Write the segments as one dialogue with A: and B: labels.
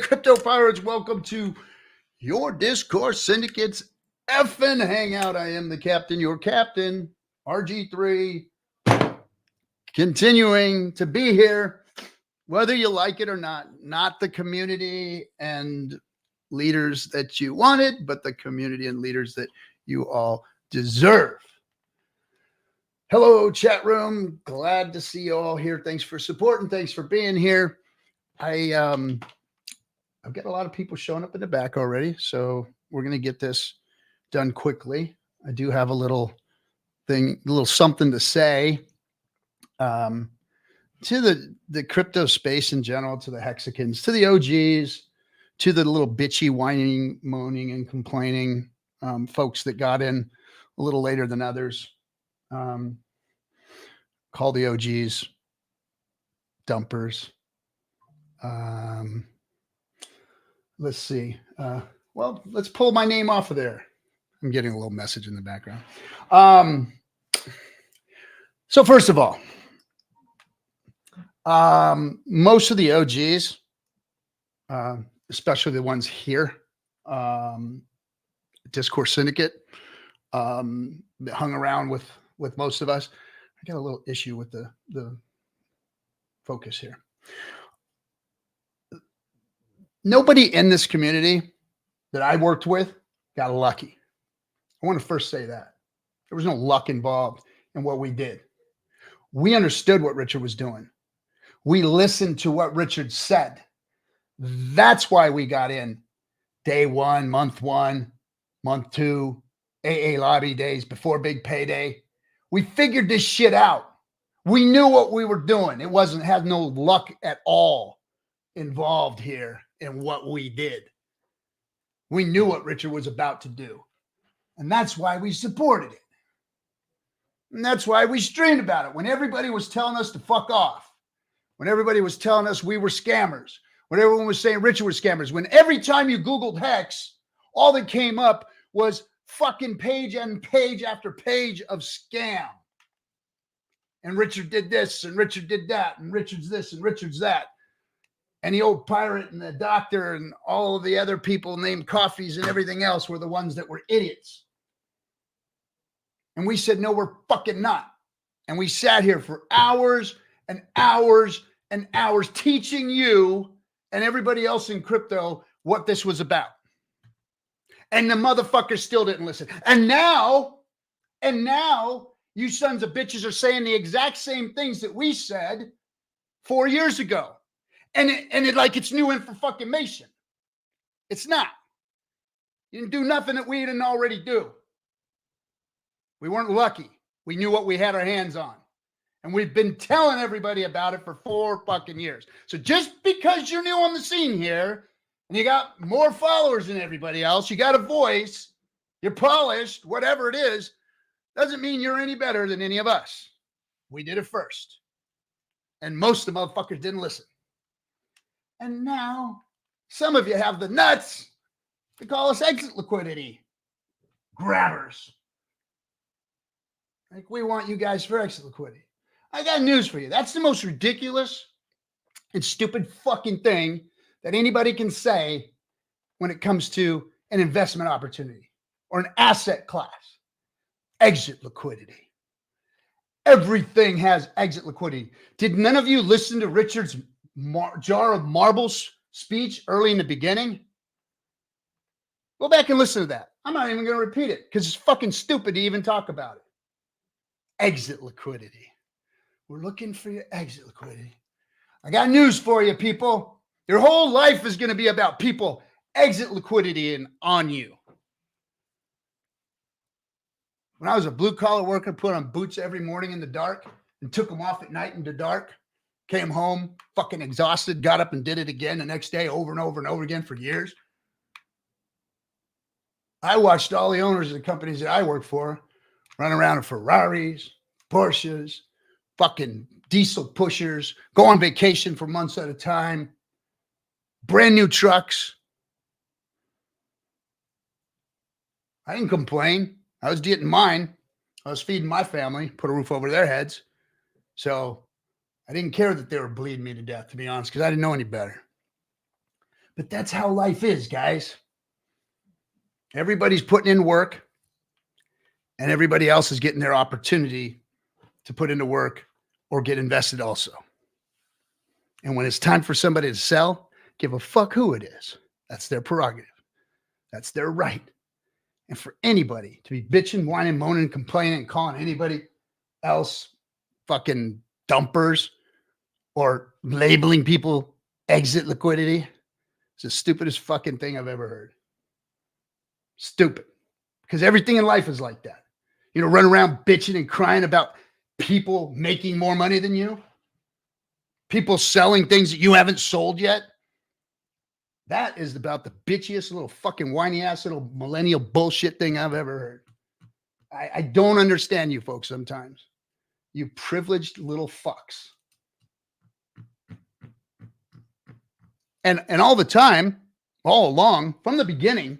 A: crypto pirates, welcome to your Discourse Syndicate's FN Hangout. I am the captain, your captain, RG3, continuing to be here, whether you like it or not the community and leaders that you wanted, but the community and leaders that you all deserve. Hello, chat room. Glad to see you all here. Thanks for supporting. Thanks for being here. I've got a lot of people showing up in the back already, so we're going to get this done quickly. I do have a little something to say to the crypto space in general, to the Hexicans, to the OGs, to the little bitchy, whining, moaning, and complaining folks that got in a little later than others. Call the OGs dumpers. Let's see. Well, let's pull my name off of there. I'm getting a little message in the background. So first of all, most of the OGs, especially the ones here, Discourse Syndicate, that hung around with most of us. I got a little issue with the focus here. Nobody in this community that I worked with got lucky. I want to first say that. There was no luck involved in what we did. We understood what Richard was doing. We listened to what Richard said. That's why we got in day one, month 2, AA lobby days before big payday. We figured this shit out. We knew what we were doing. It had no luck at all involved here in what we did. We knew what Richard was about to do. And that's why we supported it. And that's why we streamed about it. When everybody was telling us to fuck off, when everybody was telling us we were scammers, when everyone was saying Richard was scammers, when every time you Googled Hex, all that came up was fucking page and page after page of scam. And Richard did this, and Richard did that, and Richard's this, and Richard's that. And the old pirate and the doctor and all of the other people named Coffees and everything else were the ones that were idiots. And we said, no, we're fucking not. And we sat here for hours and hours and hours teaching you and everybody else in crypto what this was about. And the motherfuckers still didn't listen. And now you sons of bitches are saying the exact same things that we said 4 years ago. And it like it's new information. It's not. You didn't do nothing that we didn't already do. We weren't lucky. We knew what we had our hands on. And we've been telling everybody about it for 4 fucking years. So just because you're new on the scene here, and you got more followers than everybody else, you got a voice, you're polished, whatever it is, doesn't mean you're any better than any of us. We did it first. And most of the motherfuckers didn't listen. And now some of you have the nuts to call us exit liquidity grabbers. Like we want you guys for exit liquidity. I got news for you. That's the most ridiculous and stupid fucking thing that anybody can say when it comes to an investment opportunity or an asset class. Exit liquidity. Everything has exit liquidity. Did none of you listen to Richard's jar of marbles speech early in the beginning? Go back and listen to that. I'm not even going to repeat it because it's fucking stupid to even talk about it. Exit liquidity. We're looking for your exit liquidity. I got news for you, people. Your whole life is going to be about people exit liquidity and on you. When I was a blue-collar worker, put on boots every morning in the dark and took them off at night in the dark, came home fucking exhausted, got up and did it again the next day over and over and over again for years. I watched all the owners of the companies that I worked for run around in Ferraris, Porsches, fucking diesel pushers, go on vacation for months at a time, brand new trucks. I didn't complain. I was getting mine. I was feeding my family, put a roof over their heads. So I didn't care that they were bleeding me to death, to be honest, because I didn't know any better. But that's how life is, guys. Everybody's putting in work, and everybody else is getting their opportunity to put into work or get invested also. And when it's time for somebody to sell, give a fuck who it is. That's their prerogative. That's their right. And for anybody to be bitching, whining, moaning, complaining, and calling anybody else fucking dumpers or labeling people exit liquidity, it's the stupidest fucking thing I've ever heard. Stupid. Because everything in life is like that. You know, run around bitching and crying about people making more money than you. People selling things that you haven't sold yet. That is about the bitchiest little fucking whiny ass little millennial bullshit thing I've ever heard. I don't understand you folks sometimes. You privileged little fucks. And all the time, all along, from the beginning,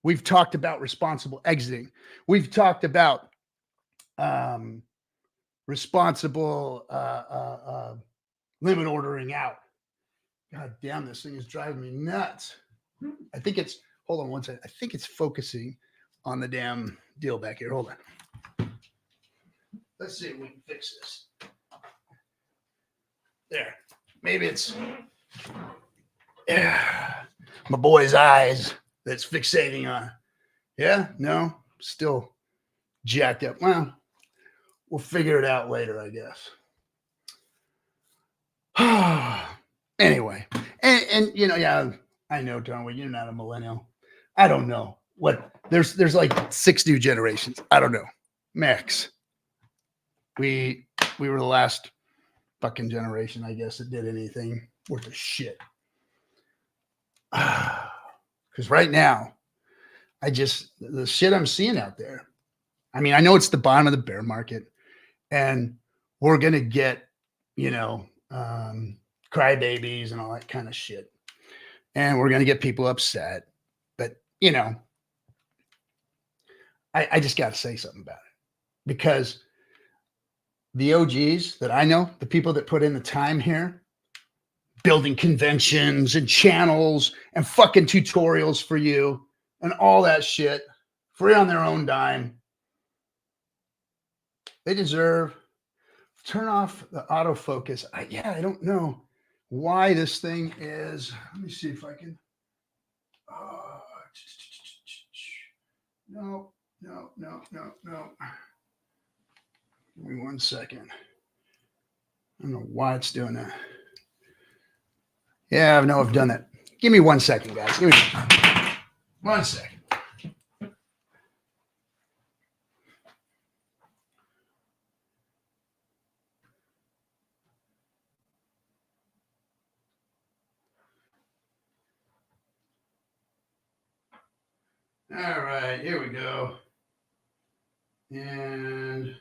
A: we've talked about responsible exiting. We've talked about responsible limit ordering out. God damn, this thing is driving me nuts. I think it's, hold on one second. I think it's focusing on the damn deal back here. Hold on. Let's see if we can fix this. There. Maybe it's, yeah, my boy's eyes that's fixating on. Yeah, no, still jacked up. Well, we'll figure it out later, I guess. Anyway, and you know, yeah, I know, Tony, you're not a millennial. I don't know what there's like 6 new generations. I don't know. Max. We were the last fucking generation, I guess, that did anything worth a shit. Because right now, the shit I'm seeing out there. I mean, I know it's the bottom of the bear market, and we're gonna get, you know, crybabies and all that kind of shit. And we're going to get people upset. But, you know, I just got to say something about it. Because the OGs that I know, the people that put in the time here, building conventions and channels and fucking tutorials for you and all that shit, free on their own dime, they deserve, turn off the autofocus. I don't know why this thing is. Let me see if I can. No. Give me 1 second. I don't know why it's doing that. Yeah, I know I've done that. Give me 1 second, guys. Give me 1 second. All right, here we go. And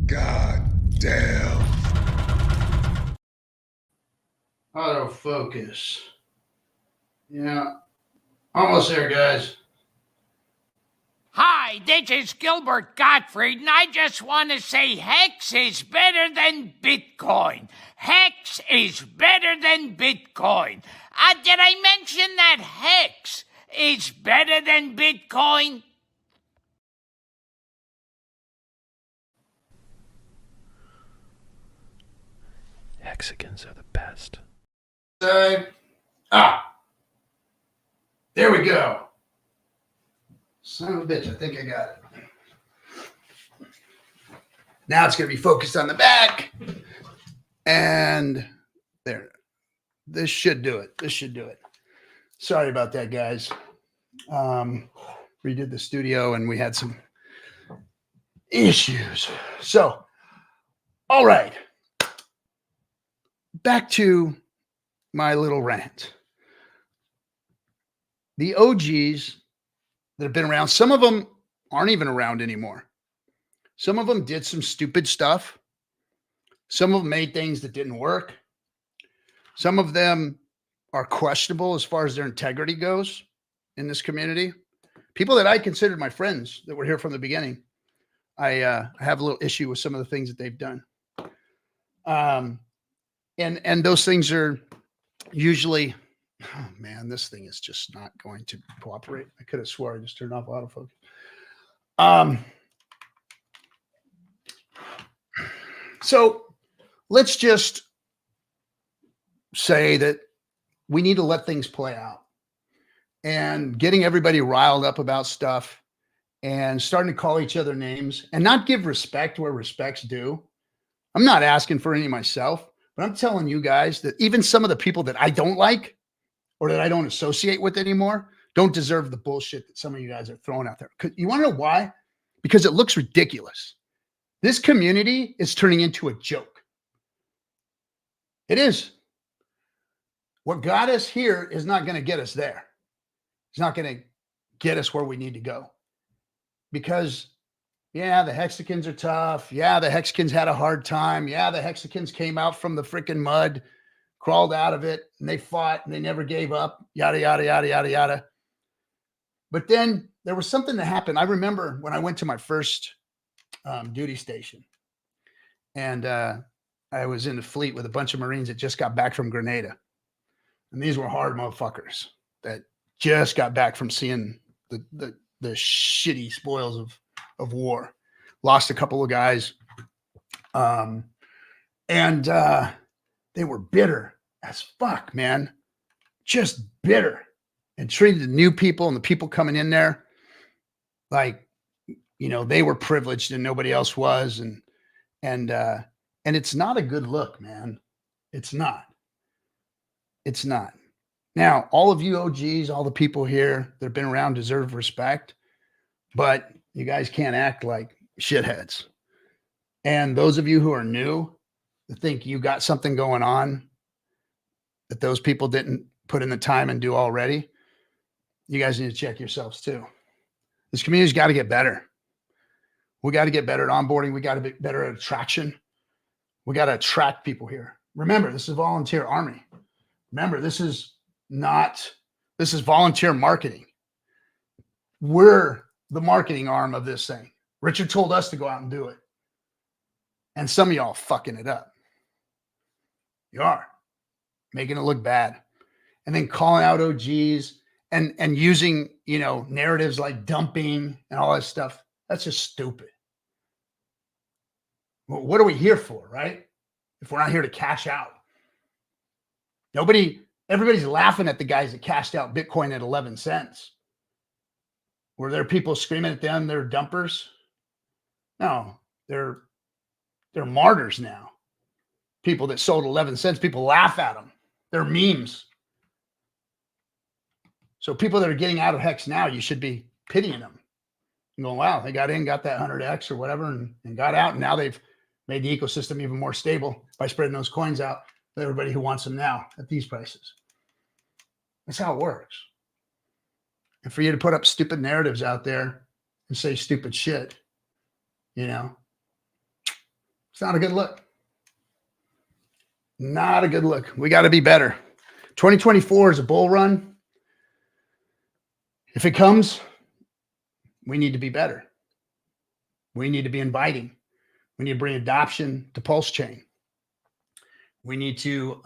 B: God damn.
A: autofocus. Yeah, almost there, guys.
C: Hi, this is Gilbert Gottfried, and I just want to say Hex is better than Bitcoin. Hex is better than Bitcoin. Did I mention that Hex is better than Bitcoin?
D: Hexicans are the best.
A: There we go. Son of a bitch, I think I got it. Now it's going to be focused on the back. And there. This should do it. Sorry about that, guys. Redid the studio and we had some issues. So, all right. Back to my little rant. The OGs that have been around, some of them aren't even around anymore. Some of them did some stupid stuff. Some of them made things that didn't work. Some of them are questionable as far as their integrity goes in this community. people that I considered my friends that were here from the beginning, I have a little issue with some of the things that they've done. And those things are usually, oh man, this thing is just not going to cooperate. I could have swore I just turned off autofocus. So let's just say that we need to let things play out, and getting everybody riled up about stuff and starting to call each other names and not give respect where respect's due. I'm not asking for any myself, but I'm telling you guys that even some of the people that I don't like or that I don't associate with anymore don't deserve the bullshit that some of you guys are throwing out there. You want to know why? Because it looks ridiculous. This community is turning into a joke. It is. What got us here is not going to get us there. It's not going to get us where we need to go. Because, yeah, the Hexicans are tough. Yeah, the Hexicans had a hard time. Yeah, the Hexicans came out from the freaking mud, crawled out of it, and they fought, and they never gave up, yada, yada, yada, yada, yada. But then there was something that happened. I remember when I went to my first duty station, and I was in the fleet with a bunch of Marines that just got back from Grenada. And these were hard motherfuckers that just got back from seeing the shitty spoils of war. Lost a couple of guys. And they were bitter as fuck, man. Just bitter. And treated the new people and the people coming in there like, you know, they were privileged and nobody else was. And it's not a good look, man. It's not. It's not. Now, all of you OGs, all the people here that have been around deserve respect, but you guys can't act like shitheads. And those of you who are new that think you got something going on that those people didn't put in the time and do already, you guys need to check yourselves too. This community's got to get better. We got to get better at onboarding. We got to be better at attraction. We got to attract people here. Remember, this is a volunteer army. Remember, this is volunteer marketing. We're the marketing arm of this thing. Richard told us to go out and do it. And some of y'all fucking it up. You are making it look bad. And then calling out OGs and using, you know, narratives like dumping and all that stuff. That's just stupid. Well, what are we here for, right? If we're not here to cash out. Everybody's laughing at the guys that cashed out Bitcoin at 11 cents. Were there people screaming at them they're dumpers? No, they're martyrs now. People that sold 11 cents, people laugh at them. They're memes. So people that are getting out of Hex now, you should be pitying them. And going, wow, they got in, got that 100X or whatever, and got out. And now they've made the ecosystem even more stable by spreading those coins out to everybody who wants them now at these prices. That's how it works. And for you to put up stupid narratives out there and say stupid shit, you know, it's not a good look. Not a good look. We got to be better. 2024 is a bull run. If it comes, we need to be better. We need to be inviting. We need to bring adoption to PulseChain. We need to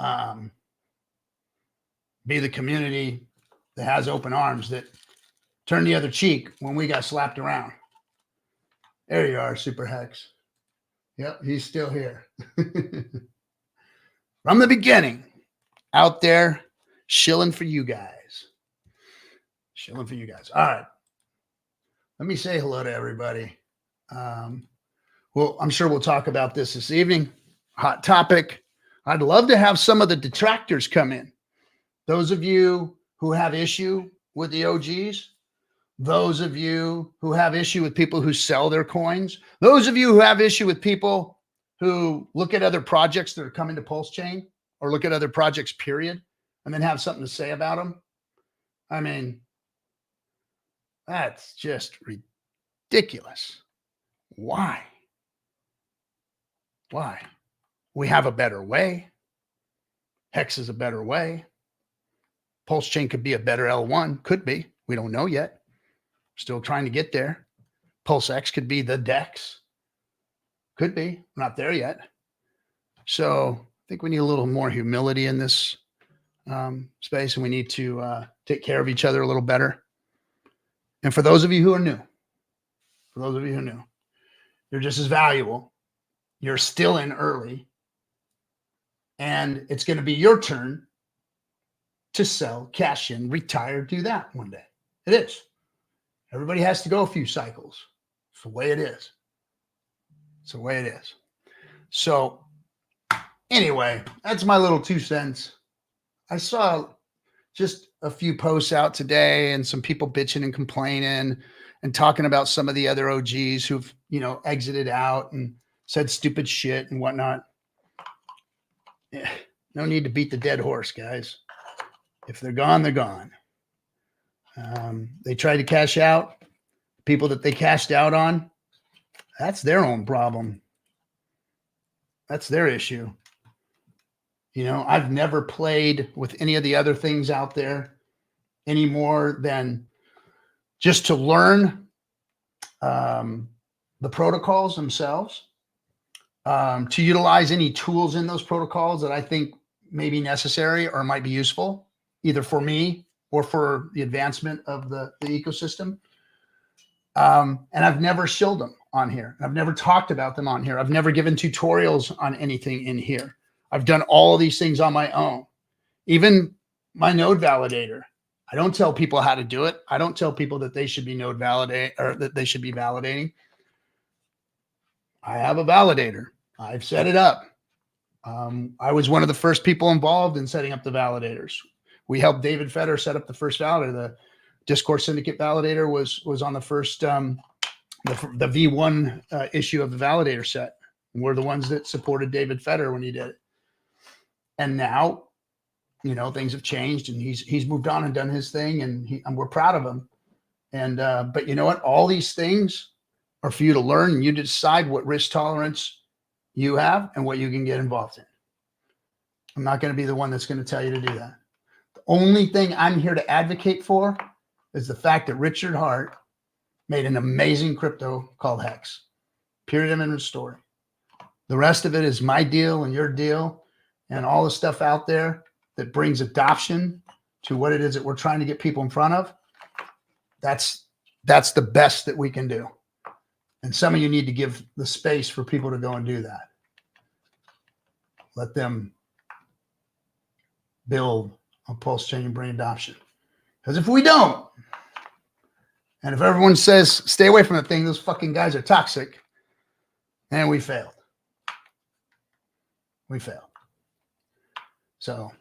A: be the community that has open arms, that turned the other cheek when we got slapped around. There you are, Super Hex. Yep, he's still here. From the beginning, out there, shilling for you guys. Shilling for you guys. All right. Let me say hello to everybody. Well, I'm sure we'll talk about this evening. Hot topic. I'd love to have some of the detractors come in. Those of you who have issue with the OGs, those of you who have issue with people who sell their coins, those of you who have issue with people who look at other projects that are coming to PulseChain or look at other projects, period, and then have something to say about them. I mean, that's just ridiculous. Why? Why? We have a better way. Hex is a better way. PulseChain could be a better L1. Could be. We don't know yet. Still trying to get there. PulseX could be the DEX. Could be. We're not there yet. So I think we need a little more humility in this space, and we need to take care of each other a little better. And for those of you who are new, you're just as valuable. You're still in early, and it's going to be your turn to sell, cash in, retire, do that one day. It is. Everybody has to go a few cycles. It's the way it is. It's the way it is. So anyway, that's my little 2 cents. I saw just a few posts out today and some people bitching and complaining and talking about some of the other OGs who've, exited out and said stupid shit and whatnot. Yeah, no need to beat the dead horse, guys. If they're gone, they're gone. They tried to cash out. People that they cashed out on, that's their own problem. That's their issue. I've never played with any of the other things out there any more than just to learn the protocols themselves, to utilize any tools in those protocols that I think may be necessary or might be useful, either for me or for the advancement of the ecosystem. And I've never shilled them on here. I've never talked about them on here. I've never given tutorials on anything in here. I've done all of these things on my own. Even my node validator. I don't tell people how to do it. I don't tell people that they should be node validate or that they should be validating. I have a validator. I've set it up. I was one of the first people involved in setting up the validators. We helped David Fetter set up the first validator. The Discourse Syndicate validator was on the first, the V1 issue of the validator set. And we're the ones that supported David Fetter when he did it. And now, things have changed, and he's moved on and done his thing, and we're proud of him. And but you know what? All these things are for you to learn, and you decide what risk tolerance you have and what you can get involved in. I'm not going to be the one that's going to tell you to do that. The only thing I'm here to advocate for is the fact that Richard Hart made an amazing crypto called Hex. Period. End of story. The rest of it is my deal and your deal and all the stuff out there that brings adoption to what it is that we're trying to get people in front of. That's the best that we can do. And some of you need to give the space for people to go and do that. Let them build a PulseChain and bring adoption. Because if we don't, and if everyone says, stay away from the thing, those fucking guys are toxic, and we failed. We failed. So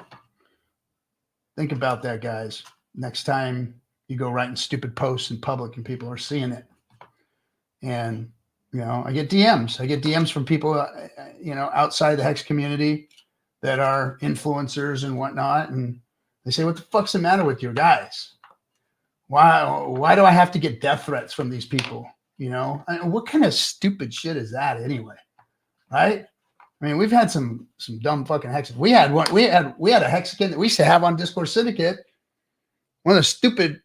A: think about that, guys. Next time you go writing stupid posts in public and people are seeing it. And, I get DMs. I get DMs from people, outside the Hex community that are influencers and whatnot. And they say, what the fuck's the matter with your guys? Why do I have to get death threats from these people? What kind of stupid shit is that anyway? Right? I mean, we've had some dumb fucking Hexicans. We had a Hexican that we used to have on Discourse Syndicate. One of the stupid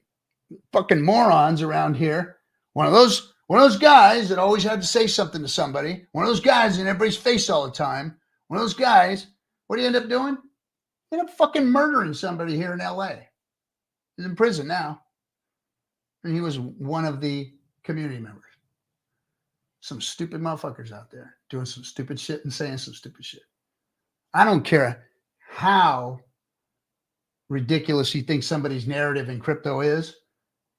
A: fucking morons around here. One of those guys that always had to say something to somebody. One of those guys in everybody's face all the time. One of those guys. What do you end up doing? You end up fucking murdering somebody here in LA. He's in prison now. And he was one of the community members. Some stupid motherfuckers out there doing some stupid shit and saying some stupid shit. I don't care how ridiculous you think somebody's narrative in crypto is,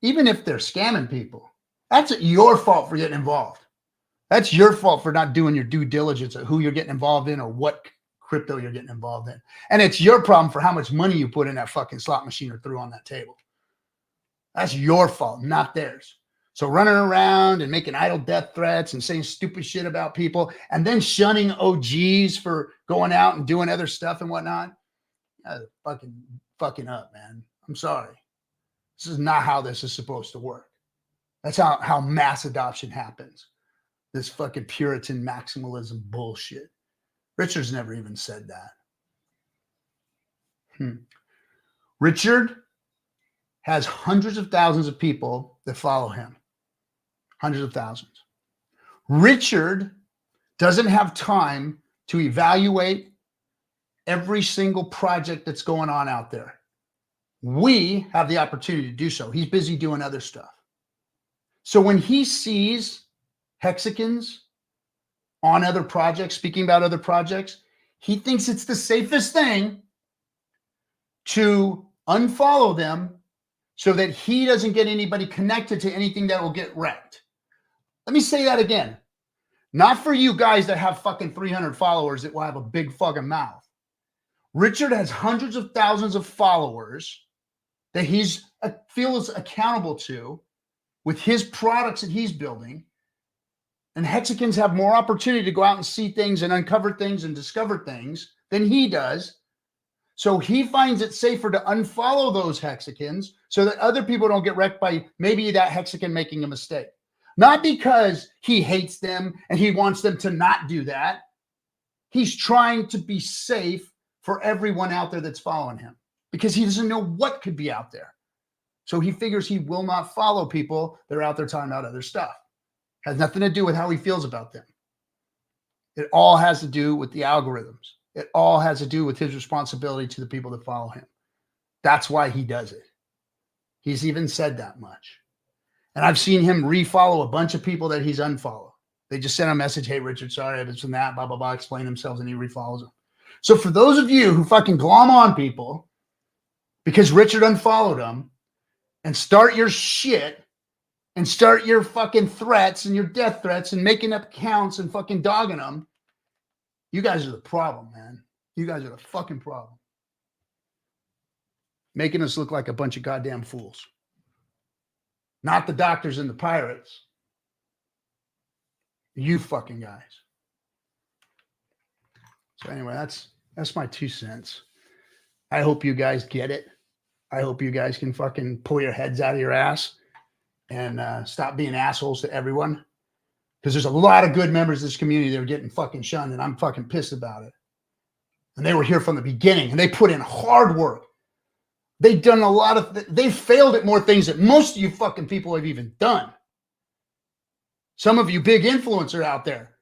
A: even if they're scamming people. That's your fault for getting involved. That's your fault for not doing your due diligence of who you're getting involved in or what crypto you're getting involved in. And it's your problem for how much money you put in that fucking slot machine or threw on that table. That's your fault, not theirs. So running around and making idle death threats and saying stupid shit about people and then shunning OGs for going out and doing other stuff and whatnot. Fucking up, man. I'm sorry. This is not how this is supposed to work. That's how mass adoption happens. This fucking Puritan maximalism bullshit. Richard's never even said that. Richard has hundreds of thousands of people that follow him. Hundreds of thousands. Richard doesn't have time to evaluate every single project that's going on out there. We have the opportunity to do so. He's busy doing other stuff. So when he sees Hexicans on other projects, speaking about other projects, he thinks it's the safest thing to unfollow them so that he doesn't get anybody connected to anything that will get wrecked. Let me say that again. Not for you guys that have fucking 300 followers that will have a big fucking mouth. Richard has hundreds of thousands of followers that he's feels accountable to with his products that he's building. And Hexicans have more opportunity to go out and see things and uncover things and discover things than he does. So he finds it safer to unfollow those Hexicans so that other people don't get wrecked by maybe that Hexican making a mistake. Not because he hates them and he wants them to not do that. He's trying to be safe for everyone out there that's following him because he doesn't know what could be out there. So he figures he will not follow people that are out there talking about other stuff. Has nothing to do with how he feels about them. It all has to do with the algorithms. It all has to do with his responsibility to the people that follow him. That's why he does it. He's even said that much. And I've seen him refollow a bunch of people that he's unfollowed. They just send a message, hey, Richard, sorry, this and that, blah, blah, blah, explain themselves, and he refollows them. So for those of you who fucking glom on people because Richard unfollowed them and start your shit and start your fucking threats and your death threats and making up accounts and fucking dogging them, you guys are the problem, man. You guys are the fucking problem. Making us look like a bunch of goddamn fools. Not the doctors and the pirates. You fucking guys. So anyway, that's my 2 cents. I hope you guys get it. I hope you guys can fucking pull your heads out of your ass and stop being assholes to everyone. Because there's a lot of good members of this community that are getting fucking shunned, and I'm fucking pissed about it. And they were here from the beginning, and they put in hard work. They've done a lot of, they've failed at more things than most of you fucking people have even done. Some of you big influencer out there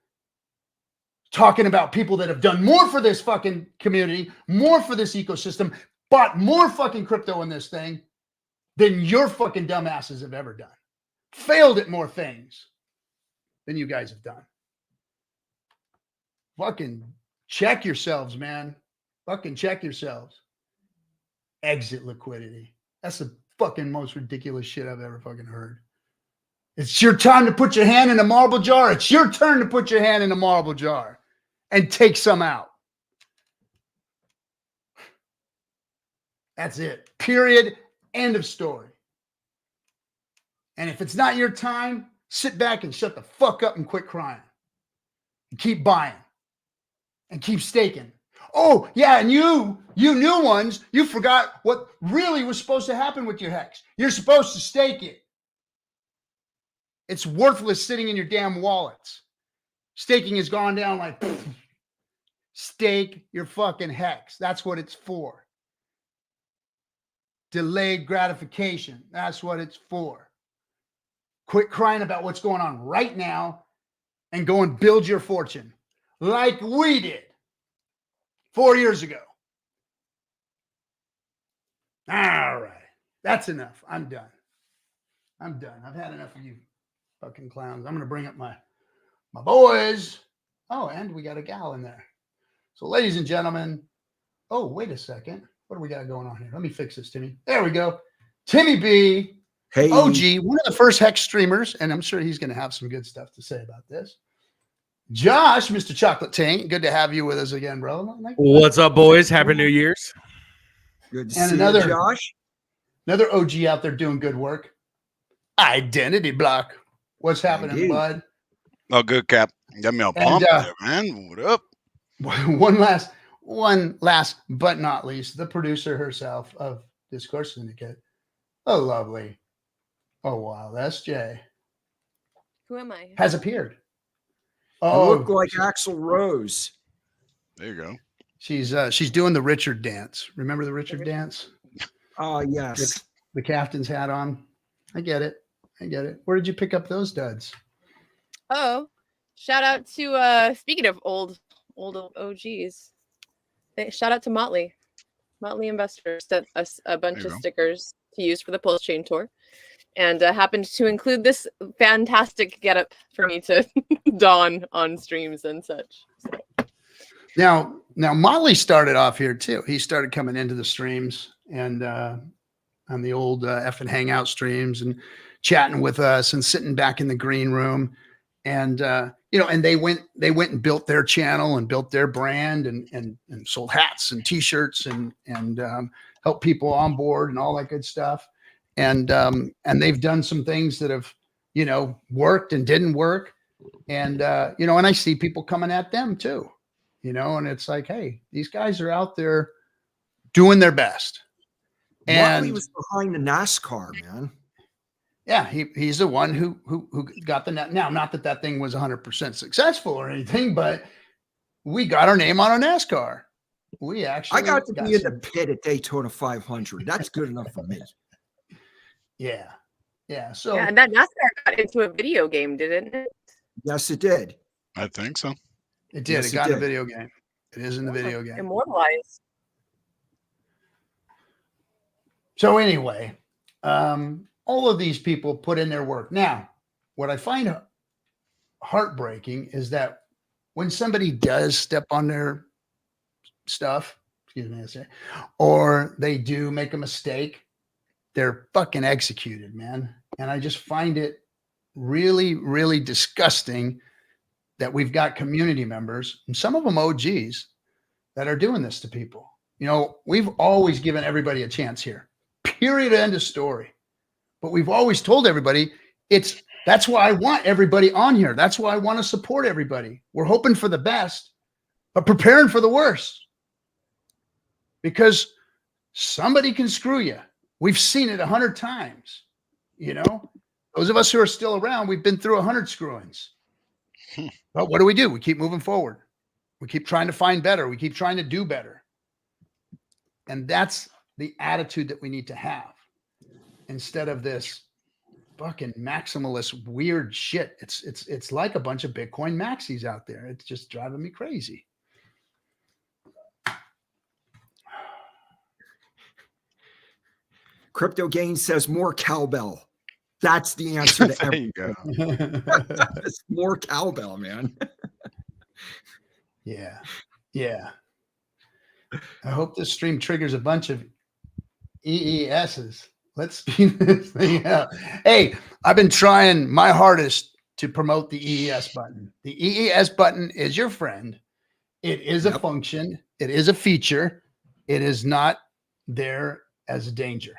A: talking about people that have done more for this fucking community, more for this ecosystem, bought more fucking crypto in this thing than your fucking dumbasses have ever done. Failed at more things than you guys have done. Fucking check yourselves, man. Fucking check yourselves. Exit liquidity. That's the fucking most ridiculous shit I've ever fucking heard. It's your time to put your hand in a marble jar. It's your turn to put your hand in a marble jar and take some out. That's it. Period. End of story. And if it's not your time, sit back and shut the fuck up and quit crying. And keep buying. And keep staking. Oh, yeah, and you new ones, you forgot what really was supposed to happen with your Hex. You're supposed to stake it. It's worthless sitting in your damn wallets. Staking has gone down like, pfft. Stake your fucking Hex. That's what it's for. Delayed gratification. That's what it's for. Quit crying about what's going on right now and go and build your fortune like we did 4 years ago. All right. That's enough. I'm done. I've had enough of you fucking clowns. I'm going to bring up my boys. Oh, and we got a gal in there. So ladies and gentlemen, oh, wait a second. What do we got going on here? Let me fix this, Timmy. There we go. Timmy B.
E: Hey.
A: OG, one of the first Hex streamers, and I'm sure he's going to have some good stuff to say about this. Josh, Mr. Chocolate Tank, good to have you with us again, bro.
F: What's up, boys? Happy New Year's.
E: Good to
A: And
E: see
A: another-
E: you, Josh.
A: Another OG out there doing good work. Identity Block. What's happening,
E: Indeed.
A: bud?
G: Oh, good, Cap. Got me all
A: And,
G: pumped there, man. What up?
A: One last but not least, the producer herself of Discourse Syndicate. Oh, lovely. Oh, wow. SJ
H: Who am I?
A: has appeared.
E: You
A: Oh,
E: look like Axl Rose.
G: There you go.
A: she's doing the Richard dance. Remember the Richard dance?
E: Yes.
A: the captain's hat on. I get it. Where did you pick up those duds?
H: Oh, shout out to speaking of old OGs. Shout out to Motley Investors sent us a bunch of stickers to use for the PulseChain tour, and happened to include this fantastic getup for me to don on streams and such. So.
A: Now Motley started off here too. He started coming into the streams and on the old FN Hangout streams and chatting with us and sitting back in the green room. And and they went and built their channel and built their brand and sold hats and t-shirts and helped people on board and all that good stuff. And they've done some things that have, worked and didn't work. And, and I see people coming at them too, and it's like, hey, these guys are out there doing their best. And
E: Motley was behind the NASCAR, man.
A: Yeah, he's the one who got the net. Now, not that thing was 100% successful or anything, but we got our name on a NASCAR. We actually
E: I got to be in the pit at Daytona 500. That's good enough for me.
A: Yeah. So
H: and that NASCAR got into a video game, didn't it?
E: Yes, it did.
G: I think so.
A: It did.
E: Yes,
A: it got
E: it
A: in a
E: did.
A: video game. It is in the video game.
H: Immortalized.
A: So anyway, all of these people put in their work. Now, what I find heartbreaking is that when somebody does step on their stuff, or they do make a mistake, they're fucking executed, man. And I just find it really, really disgusting that we've got community members, and some of them OGs, that are doing this to people. We've always given everybody a chance here. Period. End of story. But we've always told everybody that's why I want everybody on here. That's why I want to support everybody. We're hoping for the best, but preparing for the worst. Because somebody can screw you. We've seen it 100 times. Those of us who are still around, we've been through 100 screw-ins. But what do? We keep moving forward. We keep trying to find better. We keep trying to do better. And that's the attitude that we need to have. Instead of this fucking maximalist weird shit. It's like a bunch of Bitcoin maxis out there. It's just driving me crazy.
E: Crypto Gain says more cowbell. That's the answer to
G: There you
E: everything.
G: go.
E: It's more cowbell, man.
A: Yeah. I hope this stream triggers a bunch of EESs. Let's speed this thing out. Hey, I've been trying my hardest to promote the EES button. The EES button is your friend. It is a function. It is a feature. It is not there as a danger.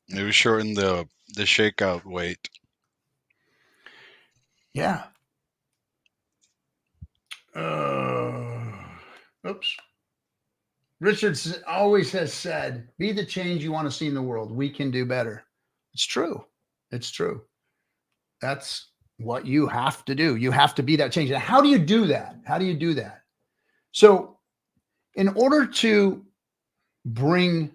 G: It was shorten the shakeout wait.
A: Yeah. Oops. Richard always has said, be the change you want to see in the world. We can do better. It's true. That's what you have to do. You have to be that change. And how do you do that? So in order to bring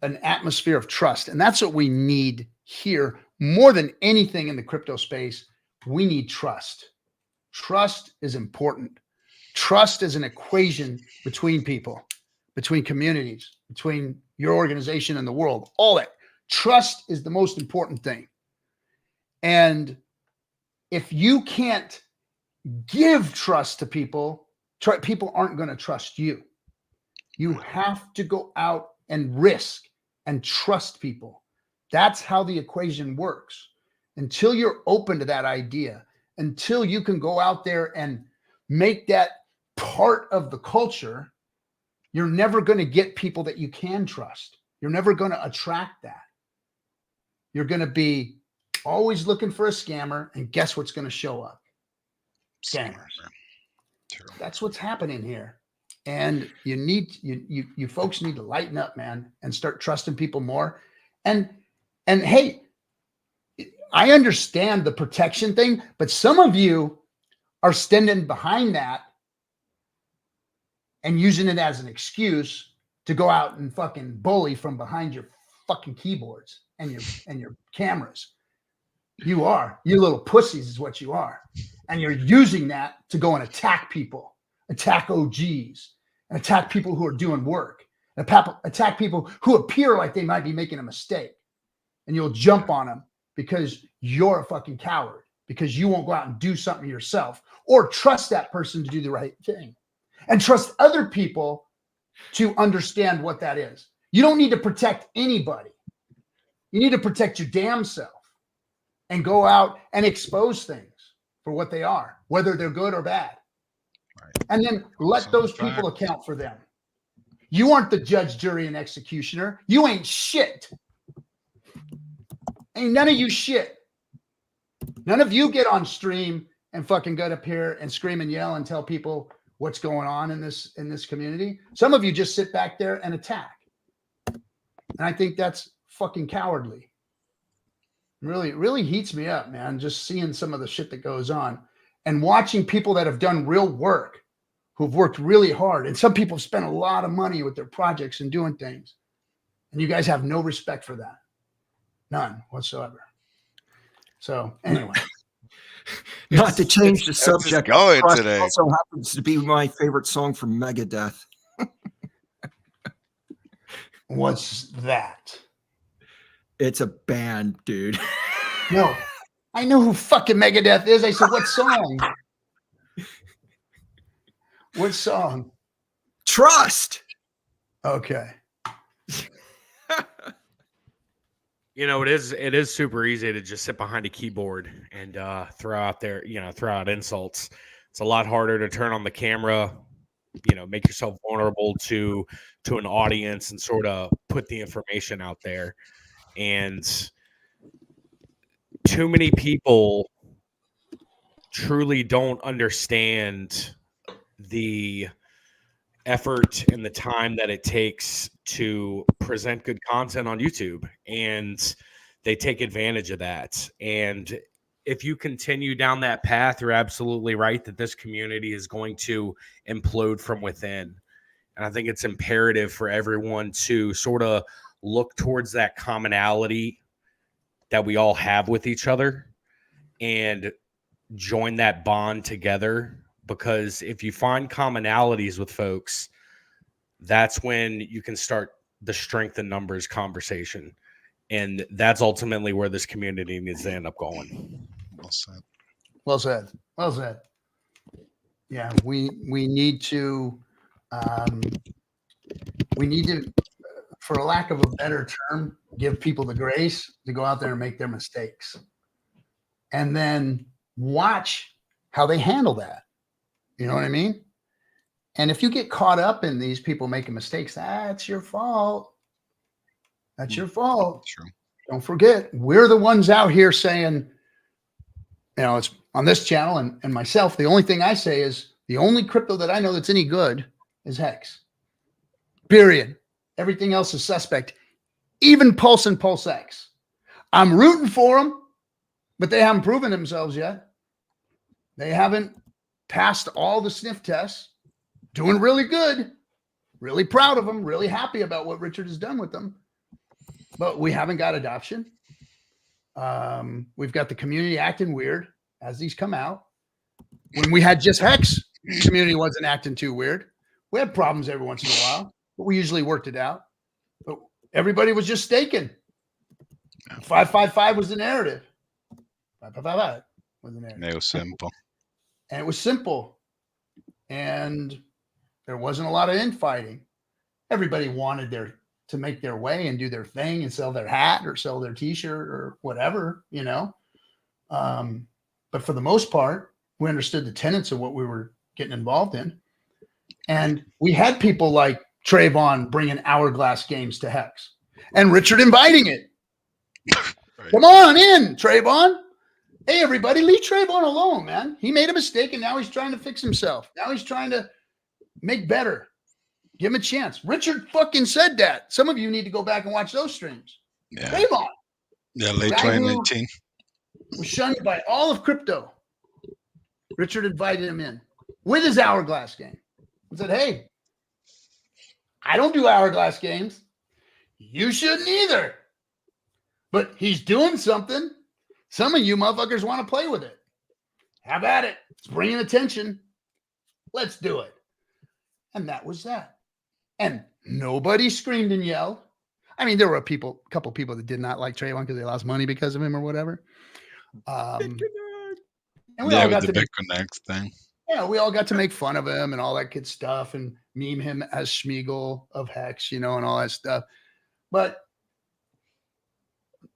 A: an atmosphere of trust, and that's what we need here more than anything in the crypto space, we need trust. Trust is important. Trust is an equation between people, between communities, between your organization and the world. All that. Trust is the most important thing. And if you can't give trust to people, people aren't going to trust you. You have to go out and risk and trust people. That's how the equation works. Until you're open to that idea, until you can go out there and make that part of the culture, you're never going to get people that you can trust. You're never going to attract that. You're going to be always looking for a scammer, and guess what's going to show up? Scammers. That's what's happening here. And you folks need to lighten up, man, and start trusting people more. And hey, I understand the protection thing, but some of you are standing behind that and using it as an excuse to go out and fucking bully from behind your fucking keyboards and your cameras. You little pussies is what you are. And you're using that to go and attack people, attack OGs, and attack people who are doing work, and attack people who appear like they might be making a mistake. And you'll jump on them because you're a fucking coward, because you won't go out and do something yourself or trust that person to do the right thing and trust other people to understand what that is. You don't need to protect anybody. You need to protect your damn self and go out and expose things for what they are, whether they're good or bad.
G: Right.
A: And then let those people account for them. You aren't the judge, jury, and executioner. You ain't shit. Ain't none of you shit. None of you get on stream and fucking get up here and scream and yell and tell people what's going on in this community. Some of you just sit back there and attack. And I think that's fucking cowardly. Really heats me up, man, just seeing some of the shit that goes on and watching people that have done real work, who've worked really hard. And some people spent a lot of money with their projects and doing things. And you guys have no respect for that. None whatsoever. So anyway.
E: Not to change the subject,
G: going
E: Trust
G: today.
E: also happens to be my favorite song from Megadeth.
A: What's that?
E: It's a band, dude.
A: No, I know who fucking Megadeth is. I said, what song? What song?
E: Trust.
A: Okay.
F: You know, it is super easy to just sit behind a keyboard and throw out insults. It's a lot harder to turn on the camera, make yourself vulnerable to an audience and sort of put the information out there. And too many people truly don't understand the effort and the time that it takes to present good content on YouTube, and they take advantage of that. And if you continue down that path, you're absolutely right that this community is going to implode from within. And I think it's imperative for everyone to sort of look towards that commonality that we all have with each other and join that bond together. Because if you find commonalities with folks, that's when you can start the strength in numbers conversation. And that's ultimately where this community needs to end up going.
G: Well said.
A: Well said. Well said. Yeah, we need to, for a lack of a better term, give people the grace to go out there and make their mistakes. And then watch how they handle that. You know what I mean? And if you get caught up in these people making mistakes, that's your fault. That's your fault.
G: True.
A: Don't forget, we're the ones out here saying, it's on this channel and myself. The only thing I say is the only crypto that I know that's any good is Hex. Period. Everything else is suspect. Even Pulse and PulseX. I'm rooting for them, but they haven't proven themselves yet. They haven't passed all the sniff tests. Doing really good. Really proud of them. Really happy about what Richard has done with them. But we haven't got adoption. We've got the community acting weird as these come out. When we had just Hex, community wasn't acting too weird. We had problems every once in a while, but we usually worked it out. But everybody was just staking. 555 was the narrative. 555 was the narrative.
G: It was simple.
A: And it was simple. And there wasn't a lot of infighting. Everybody wanted to make their way and do their thing and sell their hat or sell their t-shirt or whatever, But for the most part, we understood the tenets of what we were getting involved in. And we had people like Trayvon bringing Hourglass games to Hex and Richard inviting it.
G: Right.
A: Come on in, Trayvon. Hey, everybody, leave Trayvon alone, man. He made a mistake, and now he's trying to fix himself. Now he's trying to make better. Give him a chance. Richard fucking said that. Some of you need to go back and watch those streams.
G: Yeah.
A: Trayvon.
G: Yeah, late
A: Guy who
G: 2019.
A: was shunned by all of crypto. Richard invited him in with his Hourglass game and said, hey, I don't do hourglass games. You shouldn't either. But he's doing something. Some of you motherfuckers want to play with it. Have at it. It's bringing attention. Let's do it. And that was that. And nobody screamed and yelled. I mean, there were a couple people that did not like Trayvon because they lost money because of him or whatever. And we all got
G: with the
A: to
G: BitConnect thing.
A: Yeah, we all got to make fun of him and all that good stuff and meme him as Schmiegel of Hex, and all that stuff. But,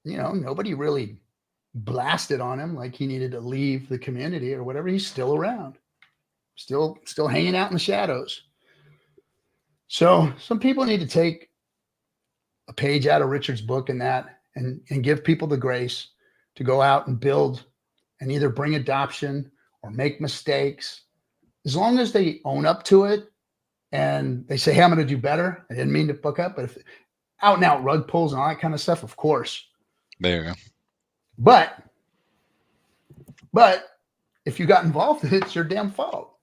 A: nobody really blasted on him like he needed to leave the community or whatever. He's still around, still hanging out in the shadows. So some people need to take a page out of Richard's book and give people the grace to go out and build and either bring adoption or make mistakes, as long as they own up to it and they say, hey, I'm going to do better. I didn't mean to fuck up, but if out and out rug pulls and all that kind of stuff, of course.
G: There you go.
A: But if you got involved in it, it's your damn fault.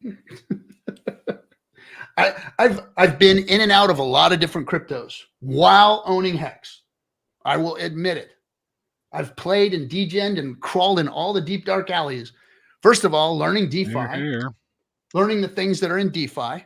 A: I've been in and out of a lot of different cryptos while owning Hex. I will admit it. I've played and degened and crawled in all the deep, dark alleys. First of all, learning DeFi, learning the things that are in DeFi,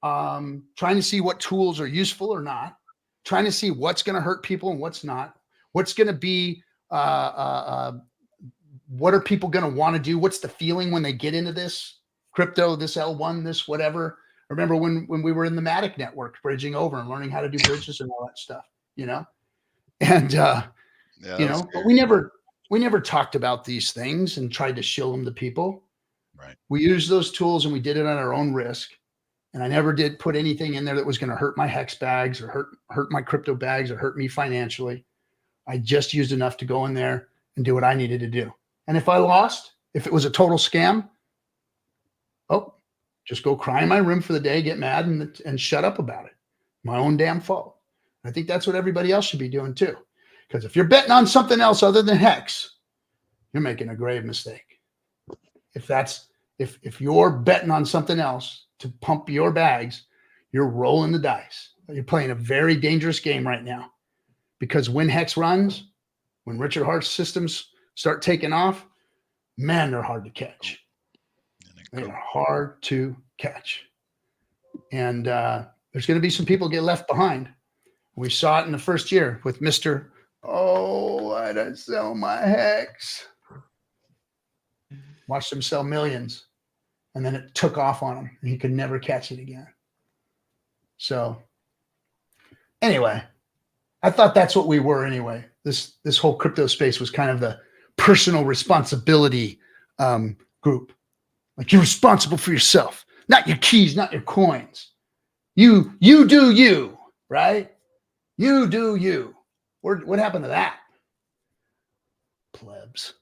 A: trying to see what tools are useful or not, trying to see what's going to hurt people and what's not, what's going to be, what are people going to want to do? What's the feeling when they get into this crypto, this L1, this whatever. I remember when we were in the Matic network, bridging over and learning how to do bridges and all that stuff, and, but we never talked about these things and tried to shill them to people.
G: Right.
A: We used those tools and we did it on our own risk. And I never did put anything in there that was going to hurt my Hex bags or hurt my crypto bags or hurt me financially. I just used enough to go in there and do what I needed to do. And if I lost, if it was a total scam, just go cry in my room for the day, get mad and shut up about it. My own damn fault. I think that's what everybody else should be doing too. Because if you're betting on something else other than Hex, you're making a grave mistake. If you're betting on something else to pump your bags, you're rolling the dice. You're playing a very dangerous game right now. Because when Hex runs, when Richard Hart's systems start taking off, man, they're hard to catch. They are hard to catch. And there's going to be some people get left behind. We saw it in the first year with Mr. Oh, I don't sell my Hex. Watched him sell millions. And then it took off on him. And he could never catch it again. So anyway, I thought that's what we were anyway. This whole crypto space was kind of the personal responsibility group. Like, you're responsible for yourself, not your keys, not your coins. You do you, right? You do you. What happened to that? Plebs.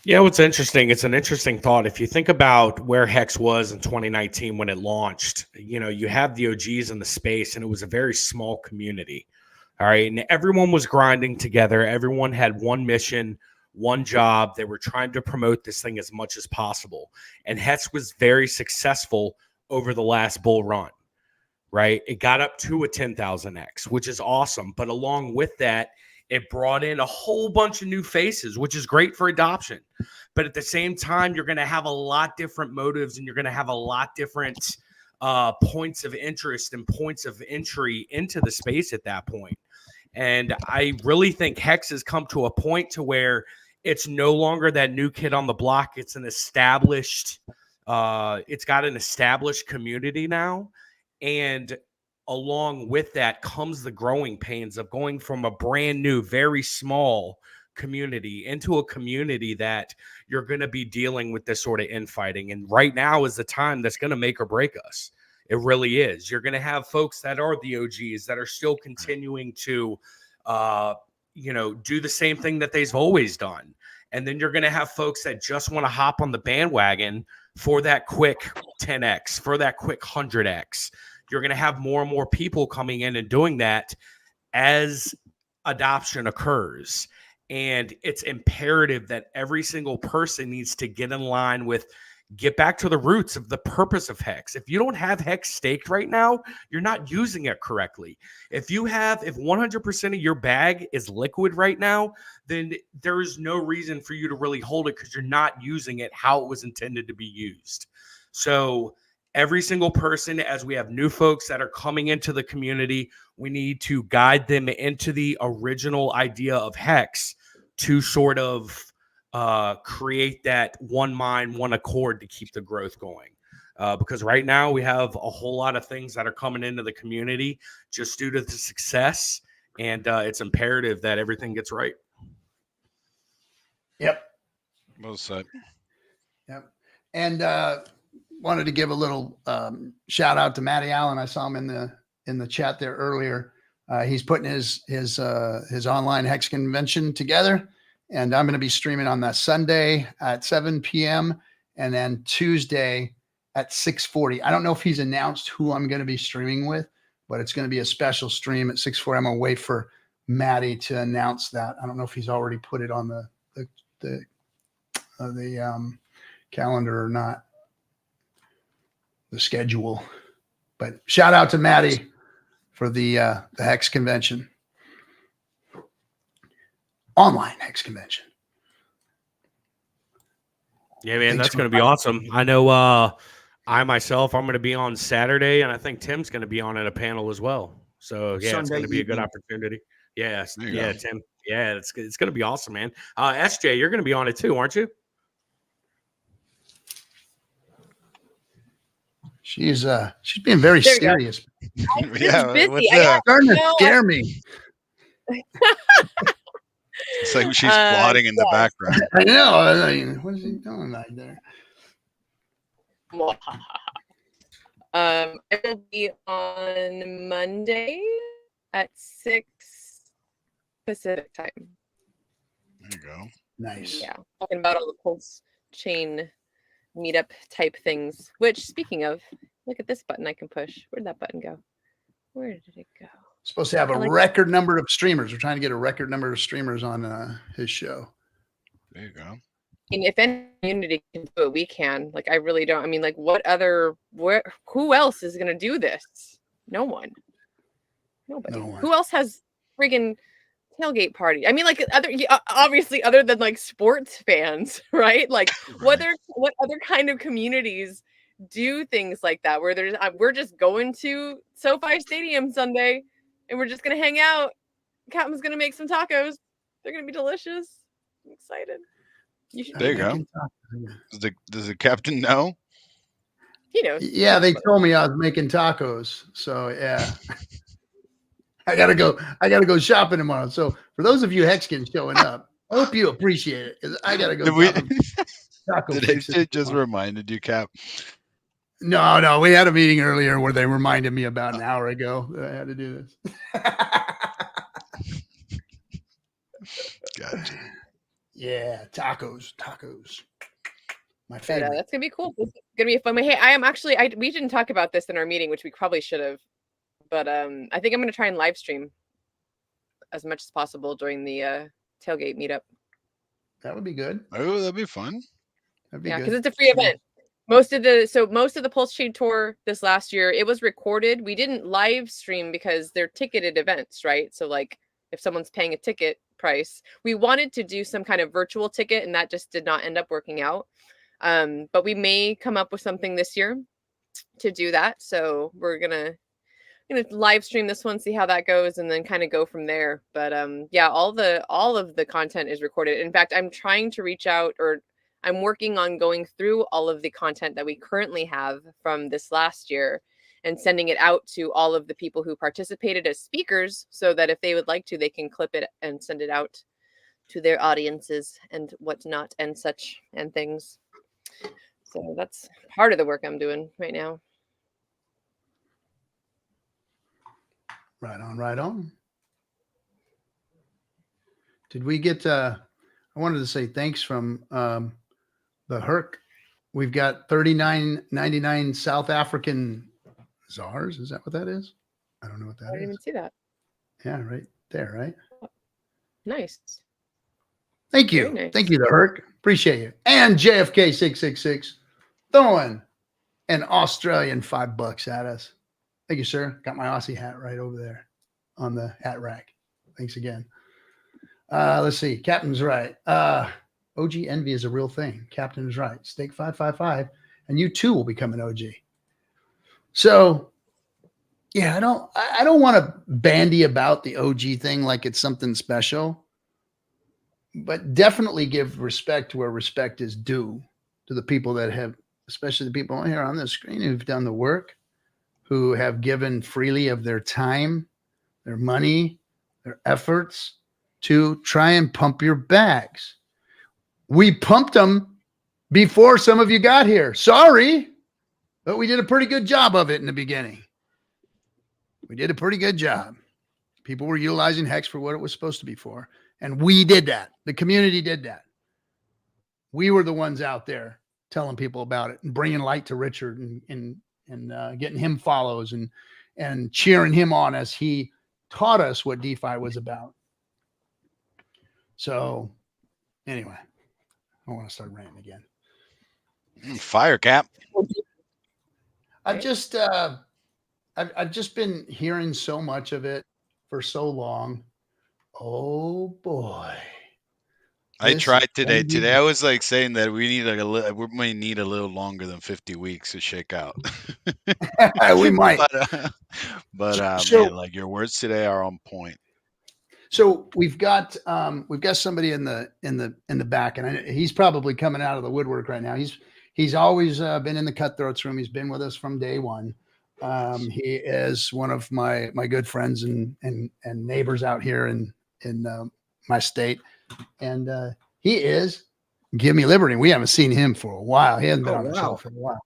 F: Yeah, what's interesting, it's an interesting thought. If you think about where Hex was in 2019 when it launched, you have the OGs in the space, and it was a very small community. All right. And everyone was grinding together. Everyone had one mission, one job. They were trying to promote this thing as much as possible. And Hex was very successful over the last bull run, right? It got up to a 10,000x, which is awesome. But along with that, it brought in a whole bunch of new faces, which is great for adoption. But at the same time, you're going to have a lot different motives, and you're going to have a lot different points of interest and points of entry into the space at that point. And I really think Hex has come to a point to where it's no longer that new kid on the block. It's an established, it's got an established community now. And along with that comes the growing pains of going from a brand new, very small community into a community that you're going to be dealing with this sort of infighting. And right now is the time that's going to make or break us. It really is. You're going to have folks that are the OGs that are still continuing to, do the same thing that they've always done. And then you're going to have folks that just want to hop on the bandwagon for that quick 10x, for that quick 100x. You're going to have more and more people coming in and doing that as adoption occurs. And it's imperative that every single person needs to get in line with get back to the roots of the purpose of Hex. If you don't have Hex staked right now, you're not using it correctly. If 100% of your bag is liquid right now, then there is no reason for you to really hold it because you're not using it how it was intended to be used. So every single person, as we have new folks that are coming into the community, we need to guide them into the original idea of Hex to sort of create that one mind, one accord to keep the growth going. Because right now we have a whole lot of things that are coming into the community just due to the success, and it's imperative that everything gets right.
A: Yep.
G: Well said.
A: Yep. And wanted to give a little shout out to Matty Allen. I saw him in the chat there earlier. He's putting his online Hex convention together, and I'm going to be streaming on that Sunday at 7 p.m. and then Tuesday at 6:40. I don't know if he's announced who I'm going to be streaming with, but it's going to be a special stream at 6:40. I'm going to wait for Matty to announce that. I don't know if he's already put it on the calendar or not, the schedule. But shout out to Matty for the Hex convention, online Hex convention.
F: Yeah, man,
A: Thanks
F: that's going to be awesome. I know I myself, I'm going to be on Saturday, and I think Tim's going to be on at a panel as well. So, yeah, it's
E: Sunday
F: going to be a good
E: evening.
F: opportunity. Yes.
G: There you
F: Yeah,
G: go.
F: Tim. Yeah, it's going to be awesome, man. SJ, you're going to be on it too, aren't you?
A: She's being very
H: There you go.
A: serious.
G: Yeah,
H: busy.
G: what's
H: I got-
G: that?
A: Starting to
H: No,
A: scare me.
G: It's like she's plotting in the
H: yes.
G: background.
A: I know. I mean, what is he doing back there?
H: It will be on Monday at 6 Pacific time.
G: There you go.
A: Nice.
H: Yeah, talking about all the PulseChain meetup type things. Which, speaking of, look at this button I can push. Where'd that button go? Where did it go?
A: Supposed to have a
H: I like-
A: record number of streamers. We're trying to get a record number of streamers on his show.
G: There you go.
H: And if any community can do it, we can. Like, I really don't. I mean, like, who else is going to do this? No one. Nobody.
A: No one.
H: Who else has friggin' tailgate party? I mean, like, obviously, other than like sports fans, right? Like, what other kind of communities do things like that? Where we're just going to SoFi Stadium Sunday, and we're just going to hang out. Captain's going to make some tacos. They're going to be delicious. I'm excited. You should.
G: There you go. Does the captain know?
H: He knows.
A: Yeah, they told me I was making tacos. So yeah. I gotta go shopping tomorrow. So for those of you Hexicans showing up, I hope you appreciate it, because I gotta go. Taco
G: Did
A: fixes
G: it just
A: tomorrow.
G: reminded you, Cap?
A: No, we had a meeting earlier where they reminded me about an hour ago that I had to do this.
G: Gotcha.
A: Yeah, tacos. My
H: But,
A: favorite.
H: that's gonna be cool. It's gonna be fun. Hey, I am actually. We didn't talk about this in our meeting, which we probably should have. But I think I'm gonna try and live stream as much as possible during the tailgate meetup.
A: That would be good.
G: Oh, that'd be fun.
A: That'd be
H: Yeah,
A: good.
H: because it's a free event. Most of the PulseChain tour this last year, it was recorded. We didn't live stream because they're ticketed events, right? So like if someone's paying a ticket price, we wanted to do some kind of virtual ticket, and that just did not end up working out. But we may come up with something this year to do that. So we're gonna live stream this one, see how that goes, and then kind of go from there. But yeah, all of the content is recorded. In fact, I'm trying to reach out, or I'm working on going through all of the content that we currently have from this last year and sending it out to all of the people who participated as speakers, so that if they would like to, they can clip it and send it out to their audiences and whatnot and such and things. So that's part of the work I'm doing right now.
A: Right on. Did we get I wanted to say thanks from the Herc. We've got 39.99 South African ZARs. Is that what that is? I don't know what
H: I
A: that
H: didn't even
A: is.
H: see that.
A: Yeah, right there, right?
H: Nice.
A: Thank you.
H: Very nice.
A: Thank you, the Herc. Appreciate you. And JFK 666 throwing an Australian $5 at us. Thank you, sir. Got my Aussie hat right over there on the hat rack. Thanks again. Let's see. Captain's right. OG envy is a real thing. Captain is right. Stake 555, and you too will become an OG. So, yeah, I don't want to bandy about the OG thing like it's something special, but definitely give respect where respect is due to the people that have, especially the people here on the screen who've done the work, who have given freely of their time, their money, their efforts to try and pump your bags. We pumped them before some of you got here. Sorry, but we did a pretty good job of it in the beginning. We did a pretty good job. People were utilizing Hex for what it was supposed to be for. And we did that. The community did that. We were the ones out there telling people about it and bringing light to Richard and getting him follows and cheering him on as he taught us what DeFi was about. So anyway, I want to start ranting again.
G: Fire, Cap.
A: I've just been hearing so much of it for so long. Oh boy.
G: I tried today. Today I was like saying that we need like we might need a little longer than 50 weeks to shake out.
A: We might.
G: But
A: So-
G: man, like your words today are on point.
A: So we've got somebody in the back, and he's probably coming out of the woodwork right now. He's always been in the Cutthroats room. He's been with us from day one. He is one of my good friends and neighbors out here in my state, and he is Give Me Liberty. We haven't seen him for a while. He hasn't been on the show for a while.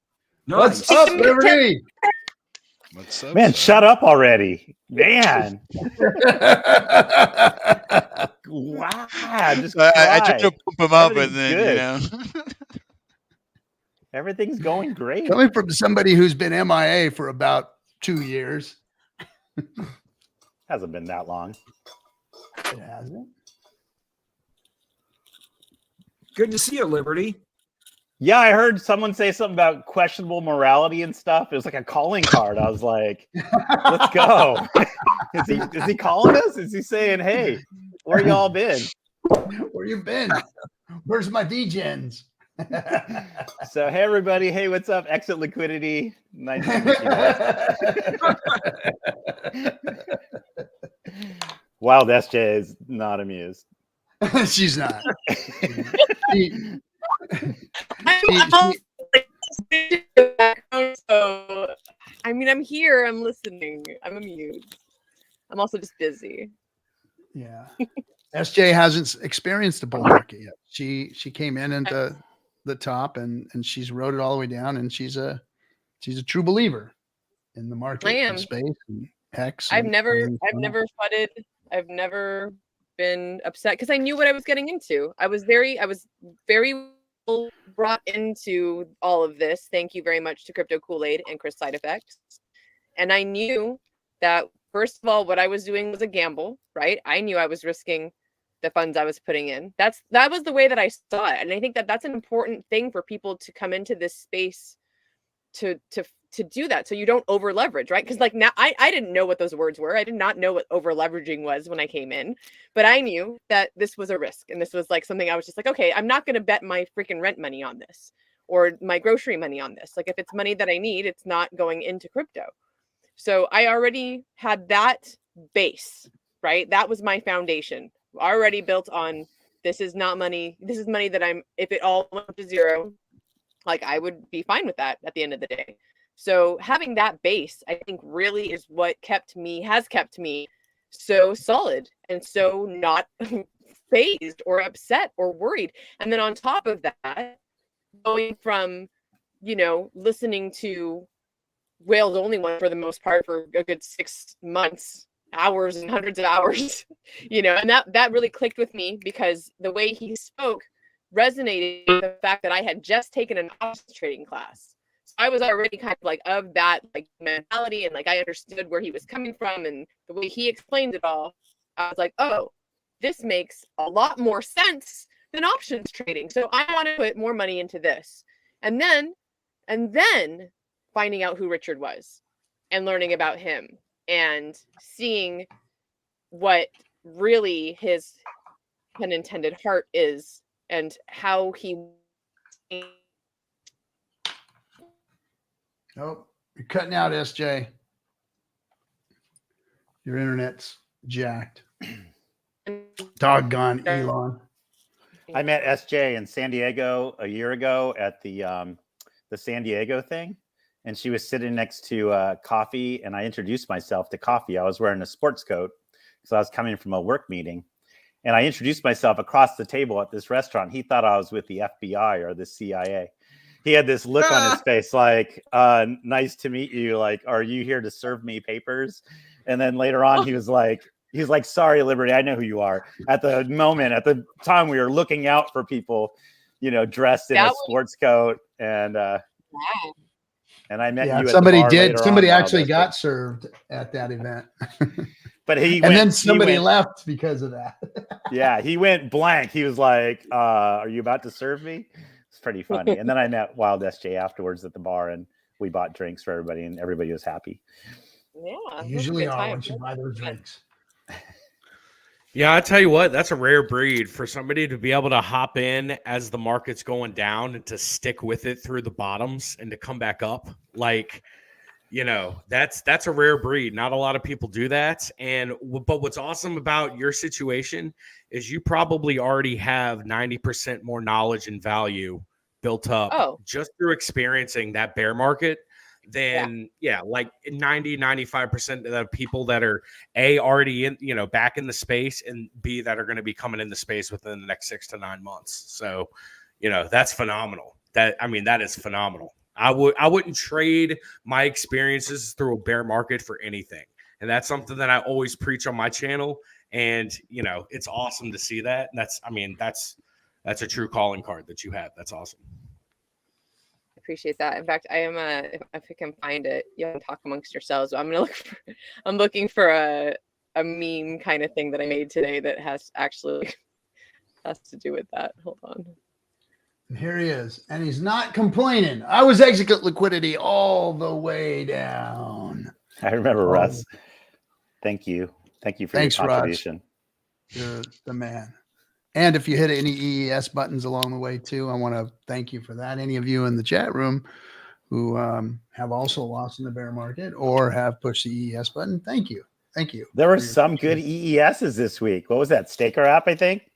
E: Nice.
A: What's up, Liberty?
G: What's up,
I: Man,
G: son?
I: shut up already. Man. Wow. Just
G: I tried to
I: cry.
G: pump him up, and
I: Everything's
G: then
I: good.
G: you know.
I: Everything's going great.
A: Coming from somebody who's been MIA for about 2 years.
I: Hasn't been that long.
A: It hasn't.
E: Good to see you, Liberty.
I: Yeah, I heard someone say something about questionable morality and stuff. It was like a calling card. I was like, let's go. Is he calling us? Is he saying, hey, where y'all been?
A: Where you been? Where's my degens?
I: So, hey, everybody. Hey, what's up? Exit Liquidity. Nice to meet you guys. Wild SJ is not amused.
A: She's not.
H: So, I mean, I'm here. I'm listening. I'm amused. I'm also just busy.
A: Yeah. SJ hasn't experienced a bull market yet. She came in at the top and she's rode it all the way down, and she's a true believer in the market.
H: I am.
A: And space and Hex.
H: I've
A: and
H: never
A: everything.
H: fudded. I've never been upset because I knew what I was getting into. I was very well brought into all of this. Thank you very much to Crypto Kool-Aid and Chris Side Effects. And I knew that, first of all, what I was doing was a gamble, right? I knew I was risking the funds I was putting in. That was the way that I saw it. And I think that that's an important thing for people to come into this space to do that, so you don't over leverage, right? Because like now I didn't know what those words were. I did not know what over leveraging was when I came in, but I knew that this was a risk, and this was like something I was just like, okay, I'm not going to bet my freaking rent money on this or my grocery money on this. Like if it's money that I need, it's not going into crypto. So I already had that base, right? That was my foundation already built on. This is not money. This is money that if it all went to zero, like I would be fine with that at the end of the day. So having that base, I think, really is what has kept me so solid and so not phased or upset or worried. And then on top of that, going from, listening to Whale's Only One for the most part for a good 6 months, hours and hundreds of hours, and that really clicked with me because the way he spoke resonated with the fact that I had just taken an options trading class. So I was already kind of like of that like mentality, and like I understood where he was coming from and the way he explained it all. I was like, oh, this makes a lot more sense than options trading. So I want to put more money into this. And then and then finding out who Richard was and learning about him and seeing what really his unintended heart is and how he.
A: Oh, you're cutting out, SJ. Your internet's jacked. Doggone Elon.
I: I met SJ in San Diego a year ago at the San Diego thing, and she was sitting next to Coffee, and I introduced myself to Coffee. I was wearing a sports coat because I was coming from a work meeting, and I introduced myself across the table at this restaurant. He thought I was with the FBI or the CIA. He had this look on his face like, nice to meet you. Like, are you here to serve me papers? And then later on, he was like, sorry, Liberty, I know who you are. At the time, we were looking out for people, dressed in a sports coat. And I met you at
A: somebody
I: the bar
A: did.
I: later
A: Somebody
I: on,
A: actually got served at that event.
I: But
A: then somebody left because of that.
I: Yeah, he went blank. He was like, are you about to serve me? It's pretty funny. And then I met Wild SJ afterwards at the bar, and we bought drinks for everybody, and everybody was happy.
H: Yeah,
A: Usually are once you buy those drinks.
F: Yeah, I tell you what, that's a rare breed for somebody to be able to hop in as the market's going down and to stick with it through the bottoms and to come back up. Like, that's a rare breed. Not a lot of people do that. But what's awesome about your situation is you probably already have 90% more knowledge and value built up just through experiencing that bear market than like 90-95% of the people that are already in, back in the space, and B, that are going to be coming in the space within the next 6 to 9 months. So, that's phenomenal. That is phenomenal. I wouldn't trade my experiences through a bear market for anything. And that's something that I always preach on my channel. And, it's awesome to see that. That's a true calling card that you have. That's awesome.
H: Appreciate that. In fact, I am if I can find it, you can talk amongst yourselves. I'm looking for a meme kind of thing that I made today that has to do with that. Hold on.
A: And here he is, and he's not complaining. I was exit liquidity all the way down.
I: I remember Russ. Thank you for your contribution.
A: Russ. You're the man. And if you hit any EES buttons along the way too, I want to thank you for that. Any of you in the chat room who have also lost in the bear market or have pushed the EES button, thank you. Thank you.
I: There were some good EESs this week. What was that? Staker app, I think.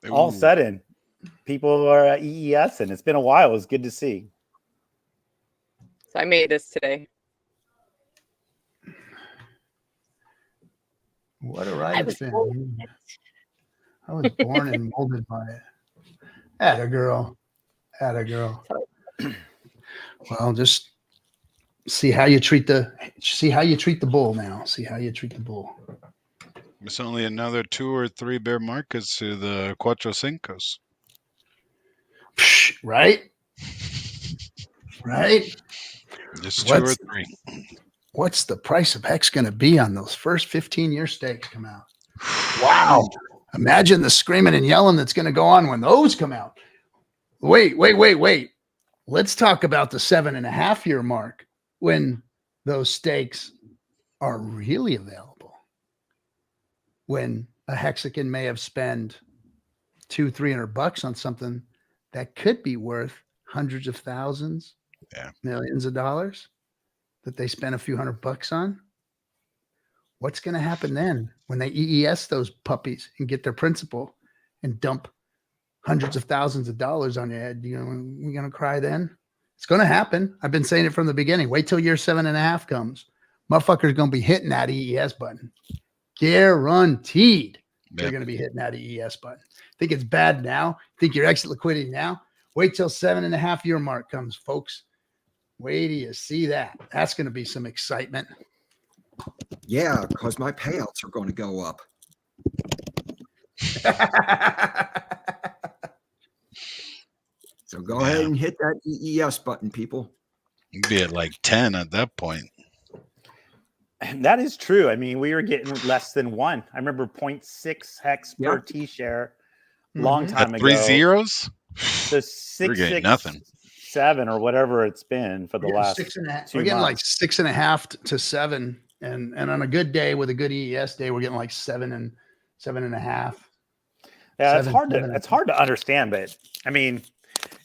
I: Ooh. All of a sudden, people are EES, and it's been a while. It was good to see.
H: So I made this today.
A: What a ride it's been. I was born and molded by it. Atta girl. Well, just see how you treat the bull now. See how you treat the bull.
G: It's only another 2 or 3 bear markets to the Cuatro Cincos.
A: Right? Right?
G: Just 2 or 3.
A: What's the price of Hex going to be on those first 15-year stakes come out? Wow. Imagine the screaming and yelling that's going to go on when those come out. Wait. Let's talk about the 7.5-year mark when those stakes are really available. When a Hexican may have spent $200-300 on something that could be worth hundreds of thousands, millions of dollars that they spent a few $100 on. What's going to happen then when they EES those puppies and get their principal and dump hundreds of thousands of dollars on your head? We're going to cry then? It's going to happen. I've been saying it from the beginning. Wait till year 7.5 comes. Motherfucker's going to be hitting that EES button. Guaranteed. They're going to be hitting that EES button. Think it's bad now? Think you're exit liquidity now? Wait till 7.5-year mark comes, folks. Wait till you see that. That's going to be some excitement.
E: Yeah, because my payouts are going to go up. So go ahead and hit that EES button, people.
G: You'd be at like 10 at that point.
I: And that is true. I mean, we were getting less than 1. I remember 0.6 hex per T-share long time ago.
G: 3 zeros?
I: The 6 7 or whatever it's been for the last
A: 6.5.
I: 2
A: We're getting like
I: months.
A: 6.5 to 7, and on a good day with a good EES day, we're getting like 7 and 7.5.
I: Yeah, it's
A: 7,
I: hard to
A: 7.
I: it's hard to understand, but I mean,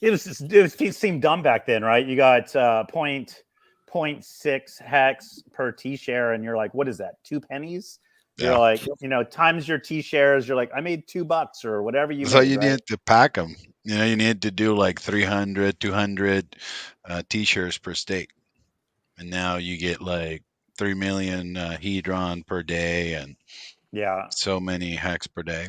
I: it seemed dumb back then, right? You got 0.6 hex per T share, and you're like, what is that? 2 pennies? You're
G: Yeah.
I: like, times your T shares. You're like, I made $2 or whatever you
G: So
I: made.
G: you
I: Right?
G: need to pack them. You need to do like 300, 200 T-shirts per stake. And now you get like 3 million hedron per day and
I: Yeah,
G: so many hex per day.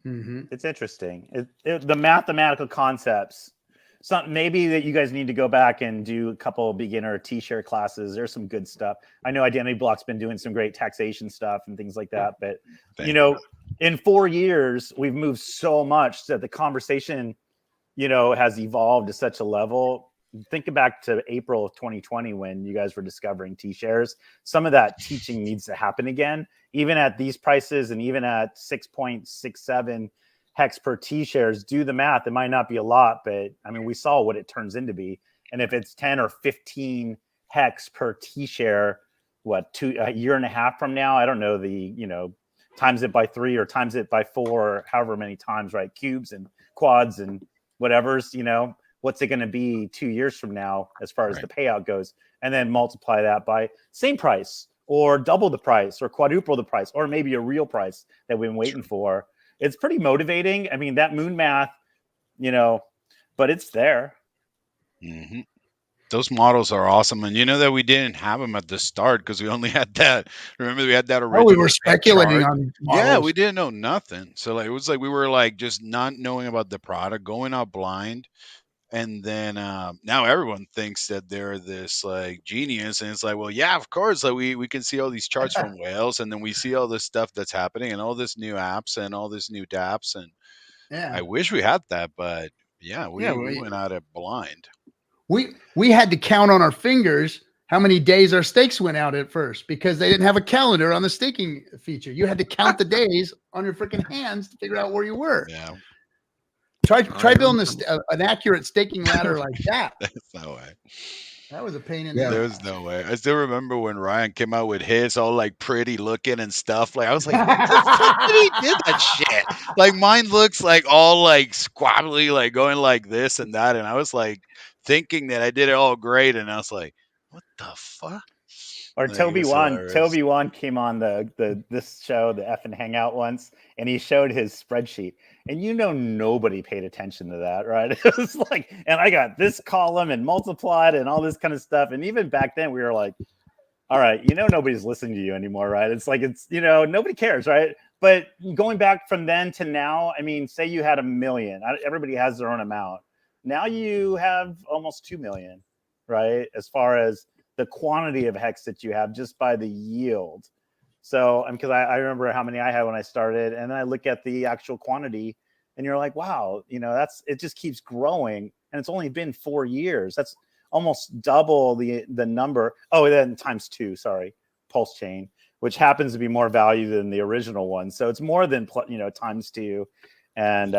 A: Mm-hmm.
I: it's interesting. The mathematical concepts. Something maybe that you guys need to go back and do a couple of beginner T-share classes. There's some good stuff. I know Identity Block's been doing some great taxation stuff and things like that. But in 4 years, we've moved so much that the conversation, has evolved to such a level. Think back to April of 2020 when you guys were discovering T-shares. Some of that teaching needs to happen again, even at these prices and even at 6.67 hex per T-shares. Do the math. It might not be a lot, but I mean, we saw what it turns into be. And if it's 10 or 15 hex per T-share, a year and a half from now, I don't know times it by 3 or times it by 4, or however many times, right? Cubes and quads and whatever's, what's it going to be 2 years from now as far as the payout goes, and then multiply that by same price or double the price or quadruple the price or maybe a real price that we've been waiting for. It's pretty motivating. I mean, that moon math, but it's there.
G: Mm-hmm. Those models are awesome. And that we didn't have them at the start because we only had that. Remember, we had that original.
A: We were speculating on models.
G: Yeah, we didn't know nothing. So it was like we were like just not knowing about the product, going out blind. And then now everyone thinks that they're this like genius, and it's like, well, yeah, of course, like we can see all these charts from whales, and then we see all this stuff that's happening, and all this new apps, and all this new dApps, and I wish we had that, but we went at it blind.
A: We had to count on our fingers how many days our stakes went out at first because they didn't have a calendar on the staking feature. You had to count the days on your freaking hands to figure out where you were.
G: Yeah.
A: Try building an accurate staking ladder like that.
G: That's no way.
A: That was a pain in the
G: There was no way. I still remember when Ryan came out with his all like pretty looking and stuff. Like I was like, what the fuck did he do that shit? Like mine looks like all like squabbly, like going like this and that. And I was like thinking that I did it all great, and I was like, what the fuck?
I: Or Toby Wan came on this show, the FN Hangout once, and he showed his spreadsheet. And nobody paid attention to that, right? It was like, and I got this column and multiplied and all this kind of stuff. And even back then we were like, all right, nobody's listening to you anymore, right? It's like, nobody cares, right? But going back from then to now, I mean, say you had 1 million, everybody has their own amount. Now you have almost 2 million, right? As far as the quantity of hex that you have just by the yield. So, because I remember how many I had when I started, and then I look at the actual quantity, and you're like, wow, it just keeps growing, and it's only been 4 years. That's almost double the number. Oh, then times 2, sorry, PulseChain, which happens to be more value than the original one. So it's more than times 2, and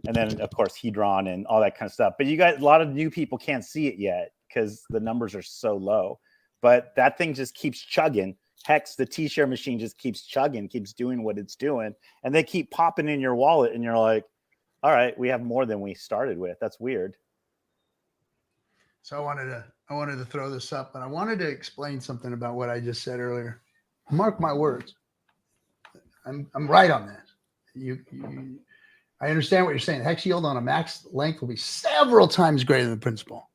I: then of course Hedron and all that kind of stuff. But you guys, a lot of new people can't see it yet because the numbers are so low. But that thing just keeps chugging. Hex, the T-share machine just keeps chugging, keeps doing what it's doing, and they keep popping in your wallet, and you're like, all right, we have more than we started with. That's weird.
A: So I wanted to throw this up, but I wanted to explain something about what I just said earlier. Mark my words. I'm right on that. I understand what you're saying. Hex yield on a max length will be several times greater than principal.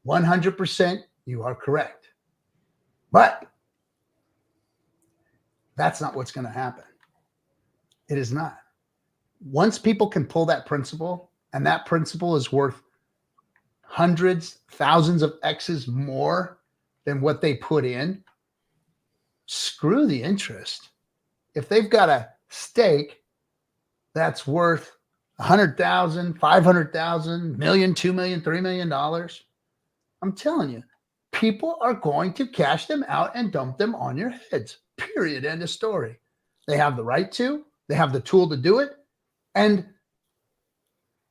A: 100%, you are correct. But that's not what's going to happen. It is not. Once people can pull that principal, and that principal is worth hundreds, thousands of X's more than what they put in, screw the interest. If they've got a stake that's worth 100,000, 500,000, million, 2 million, $3 million, I'm telling you, people are going to cash them out and dump them on your heads. Period. End of story. They have the right to, they have the tool to do it, and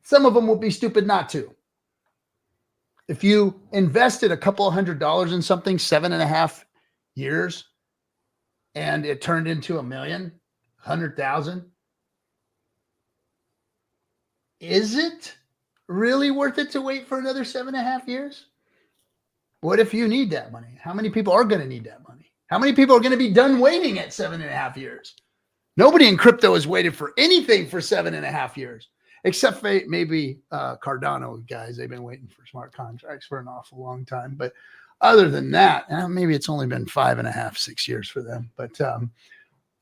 A: some of them will be stupid not to. If you invested a couple $100 in something 7.5 years and it turned into $1 million, 100,000, is it really worth it to wait for another 7.5 years? What if you need that money? How many people are going to need that money? How many people are going to be done waiting at 7.5 years? Nobody in crypto has waited for anything for 7.5 years, except for maybe Cardano guys. They've been waiting for smart contracts for an awful long time. But other than that, maybe it's only been 5.5, 6 years for them. But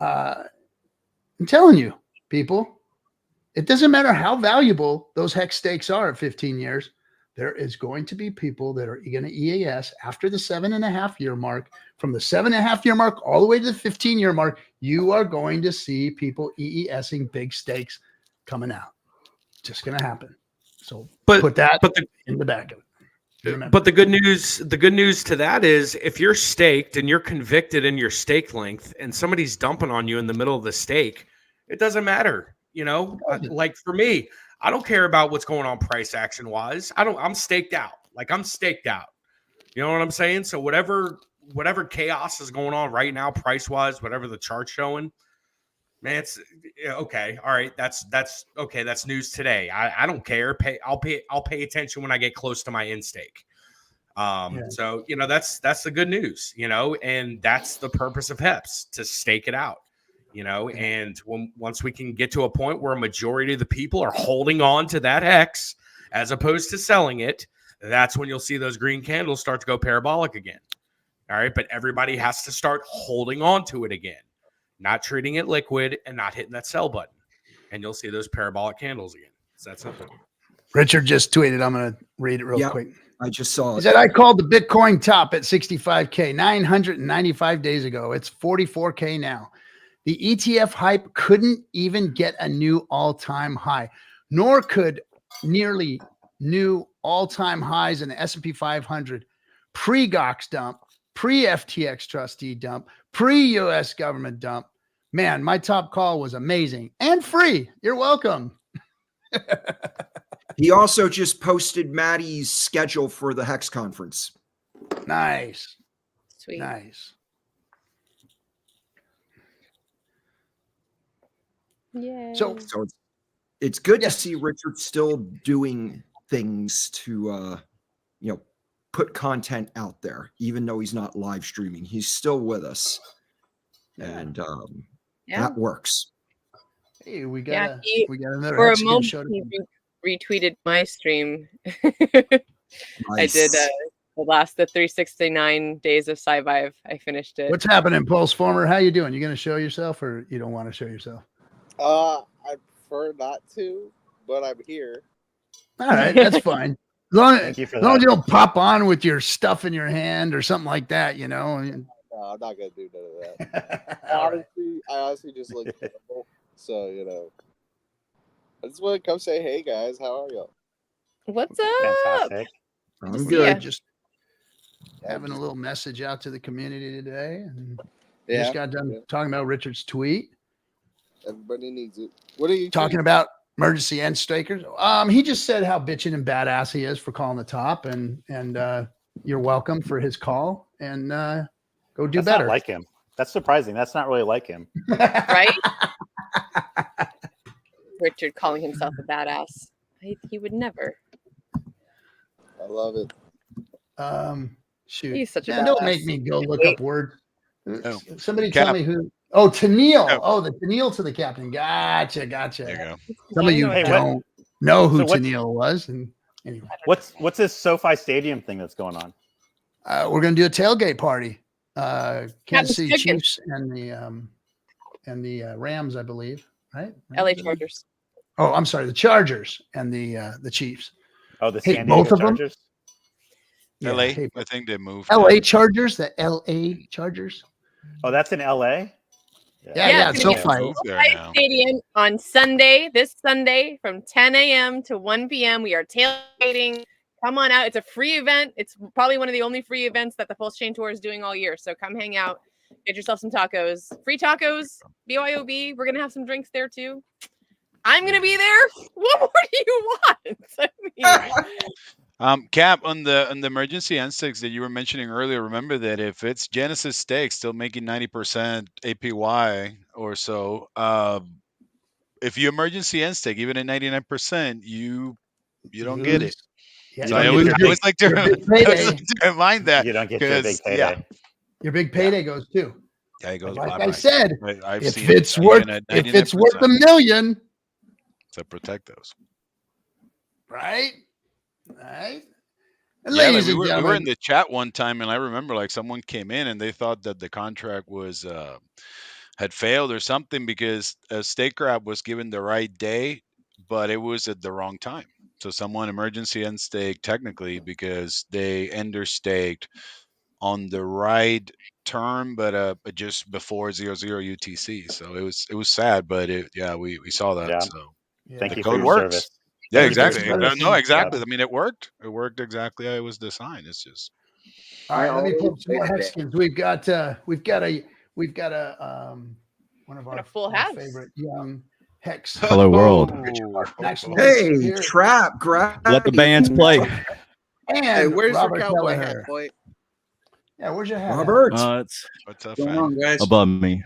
A: I'm telling you, people, it doesn't matter how valuable those hex stakes are at 15 years. There is going to be people that are going to EAS after the 7.5 year mark. From the 7.5 year mark all the way to the 15 year mark, you are going to see people EESing big stakes coming out. Just going to happen. So put that in the back of it. Remember.
F: But the good news to that is if you're staked and you're convicted in your stake length and somebody's dumping on you in the middle of the stake, it doesn't matter. Like for me, I don't care about what's going on price action wise. I'm staked out. I'm staked out. You know what I'm saying? So whatever chaos is going on right now, price wise, whatever the chart's showing, man, it's okay. All right. That's okay. That's news today. I don't care. I'll pay attention when I get close to my end stake. So, that's the good news, and that's the purpose of HEPS, to stake it out. And once we can get to a point where a majority of the people are holding on to that hex as opposed to selling it, that's when you'll see those green candles start to go parabolic again. All right. But everybody has to start holding on to it again, not treating it liquid and not hitting that sell button. And you'll see those parabolic candles again. It's that simple.
A: Richard just tweeted. I'm going to read it real quick.
E: I just saw it.
A: He said, I called the Bitcoin top at 65K 995 days ago. It's 44K now. The ETF hype couldn't even get a new all-time high, nor could nearly new all-time highs in the S&P 500, pre-GOX dump, pre-FTX trustee dump, pre-US government dump. Man, my top call was amazing and free. You're welcome.
E: He also just posted Maddie's schedule for the Hex conference.
A: Nice.
H: Sweet.
A: Nice.
H: Yay.
E: So it's good to see Richard still doing things to, put content out there, even though he's not live streaming. He's still with us. And that works.
A: Hey, we got another
H: for a
A: Hexican
H: moment,
A: show.
H: he retweeted my stream.
E: Nice.
H: I did the 369 days of SciVive. I finished it.
A: What's happening, Pulse Former? How you doing? You going to show yourself, or you don't want to show yourself?
J: I prefer not to, but I'm here.
A: All right, that's fine. As long as you don't pop on with your stuff in your hand or something like that, No,
J: I'm not gonna do none of that. I honestly just look terrible. So I just want to come say, hey guys, how are y'all?
H: What's up?
I: Fantastic.
E: I'm good.
A: Just having a little message out to the community today, and
J: Yeah.
A: just got done talking about Richard's tweet.
J: Everybody needs it. What are you
A: Talking about emergency end stakers? He just said how bitching and badass he is for calling the top, and you're welcome for his call, and go do
I: That's
A: better.
I: not like him. That's surprising. That's not really like him.
H: Right? Richard calling himself a badass. He would never.
J: I love it.
A: Shoot.
H: He's such a
A: Man, don't
H: badass.
A: make me go look up word.
G: Oh.
A: Somebody
G: Cap.
A: tell me who. Oh, Tennille.
G: Oh.
A: Oh, the Tennille to the captain. Gotcha.
G: There you go.
A: Some of you
I: Hey, what-
A: don't know who
I: so what-
A: Tennille was. And anyway,
I: What's this SoFi Stadium thing that's going on?
A: we're going to do a tailgate party. Kansas City
H: Chicken.
A: Chiefs and the Rams, I believe. Right?
H: LA Chargers.
A: Oh, I'm sorry. The Chargers and the Chiefs.
I: Oh, the
A: Hey,
I: San Diego
A: both of them?
I: Chargers.
A: Yeah,
G: LA,
A: hey,
G: I think they moved.
A: LA Chargers, the LA Chargers.
I: Oh, that's in LA.
A: Yeah,
H: it's gonna be
A: SoFi.
G: Moved there
H: SoFi
G: now.
H: Stadium on Sunday, this Sunday from 10 a.m. to 1 p.m. We are tailgating. Come on out. It's a free event. It's probably one of the only free events that the PulseChain Tour is doing all year. So come hang out. Get yourself some tacos. Free tacos, BYOB. We're going to have some drinks there too. I'm going to be there. What more do you want? I mean,
G: Cap, on the emergency end stakes that you were mentioning earlier, remember that if it's Genesis stakes still making 90% APY or so, if you emergency end stake even at 99%, you don't get it.
A: Yeah,
G: So
I: you
G: I
I: don't
G: always,
I: get
G: I
I: your
G: always like to,
A: your big
G: I always
A: payday.
G: like to remind that
I: You don't get your big
G: because yeah,
I: payday.
A: Your big payday goes too.
G: yeah, it goes
A: Like
G: bye
A: I
G: bye.
A: said,
G: I've
A: if
G: seen
A: it's
G: it
A: worth
G: even at
A: if it's worth
G: 99%
A: $1 million,
G: to protect those.
A: right? Right. And
G: Yeah, like
A: ladies
G: we
A: and
G: were
A: gentlemen,
G: in the chat one time, and I remember like someone came in and they thought that the contract was had failed or something because a stake grab was given the right day, but it was at the wrong time. So someone emergency end stake technically because they ender staked on the right term, but just before 00 UTC. So it was sad, but we saw that.
I: Yeah.
G: So
I: Thank
G: the
I: you for
G: code
I: your
G: works.
I: service.
G: Yeah,
A: Thank you for
G: exactly.
A: your service.
G: No, exactly.
I: Yep.
G: I mean, it worked. It worked exactly how it was designed. It's just
A: all right, let me pull up some more
J: always
A: Hexicans. We've got a one of
H: Got a
A: our,
H: full
A: our
H: house.
A: favorite young Hex.
D: Hello, world.
A: Next one
E: Hey,
A: here.
E: Trap, grab.
D: Let the bands play.
A: And
J: Hey, where's
A: Robert
J: your cowboy
A: Kelleher.
J: hat, boy?
A: Yeah, where's your hat? at?
E: Robert.
D: It's
G: what's up,
K: What's going
G: fam?
K: on, guys?
D: above me.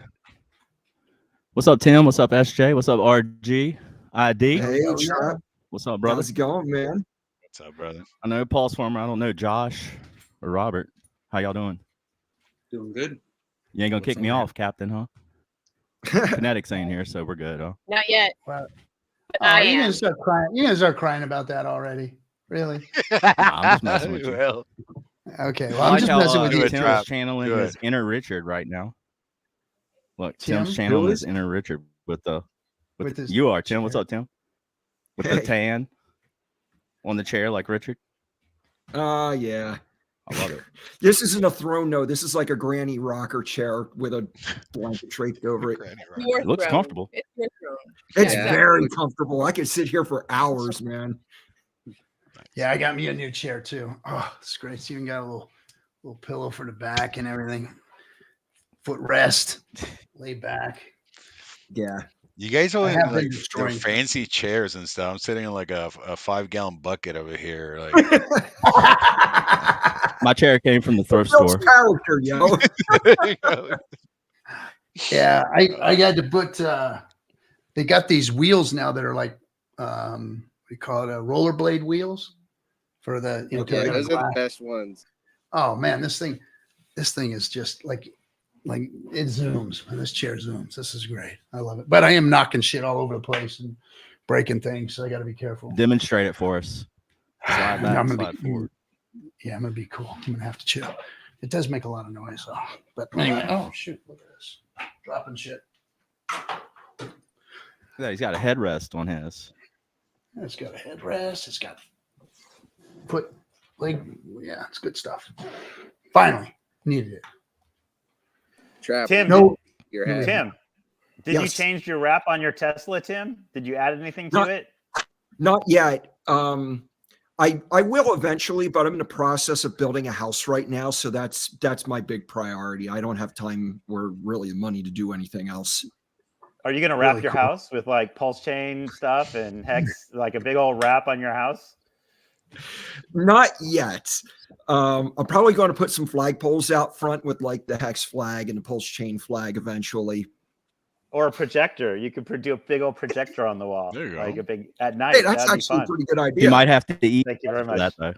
D: What's up, Tim? What's up, SJ? What's up, RG? ID?
E: Hey, Trap.
D: What's up, brother?
E: How's it going, man?
G: What's up, brother?
D: I know Paul's former. I don't know Josh or Robert. How y'all doing?
K: Doing good.
D: You ain't gonna
E: What's
D: kick
E: up,
D: me
E: man?
D: off, Captain, huh? Kinetics ain't here, so we're good, huh?
H: Not yet.
A: Well,
H: But I
A: you're
H: am.
A: gonna start crying. You're gonna start crying about that already. Really?
D: Nah, I'm just messing with you.
G: Well,
A: Okay. Well,
D: I
A: I'm
D: like
A: just
D: how
A: messing with you.
G: Good
D: Tim's
G: trap.
D: channeling
G: Good.
D: his inner Richard right now. Look,
A: Tim?
D: Tim's channeling
E: Who
D: his
E: is?
D: inner Richard with
A: With his
D: you are Tim. What's
A: chair.
D: up, Tim? With
E: Hey.
D: the tan on the chair like Richard.
E: Yeah.
D: I love it.
E: This isn't a throne, no. This is like a granny rocker chair with a blanket draped over it.
G: Granny rock.
H: Your
D: It looks
H: throne.
D: comfortable.
H: It's your throne.
E: It's
H: Yeah,
E: very
H: exactly.
E: comfortable. I could sit here for hours, man.
A: Yeah, I got me a new chair too. Oh, it's great. It's even got a little pillow for the back and everything. Footrest. Lay back.
E: Yeah.
G: You guys always
A: have been
G: like their
A: destroying
G: fancy chairs and stuff. I'm sitting in like a 5-gallon bucket over here. Like
D: My chair came from the thrift
E: Bill's
D: store.
E: character, yo.
A: Yeah, I got to put they got these wheels now that are like we call it rollerblade wheels for the
J: Okay,
A: taking
J: those
A: the
J: are the
A: glass.
J: best ones.
A: Oh man, this thing is just like it zooms. Man, this chair zooms. This is great. I love it. But I am knocking shit all over the place and breaking things, so I got to be careful.
D: Demonstrate it for us. Slide back,
A: I'm gonna
D: slide forward.
A: Yeah, I'm gonna be cool. I'm gonna have to chill. It does make a lot of noise, though. But anyway, oh shoot, look at this, dropping shit.
D: Yeah, he's got a headrest on his.
A: It's got a headrest. It's got foot leg. Yeah, it's good stuff. Finally, needed it.
J: Trap.
I: Tim,
A: No,
J: Your hat.
I: Tim, did you
E: Yes.
I: change your wrap on your Tesla, Tim? Did you add anything to
E: Not-
I: it?
E: Not yet. I will eventually, but I'm in the process of building a house right now, so that's my big priority. I don't have time or really money to do anything else.
I: Are you going to wrap
A: Really
I: your
A: cool.
I: house with like PulseChain stuff and Hex, like a big old wrap on your house?
E: Not yet. I'm probably going to put some flagpoles out front with like the Hex flag and the PulseChain flag eventually.
I: Or a projector? You could do a big old projector on the wall,
G: There you
I: like
G: go.
I: a big at night.
E: Hey, that's
I: That'd be
E: actually a
I: fun.
E: pretty good
D: He
E: idea.
D: might have to eat
I: Thank you very
D: for
I: much.
D: that though.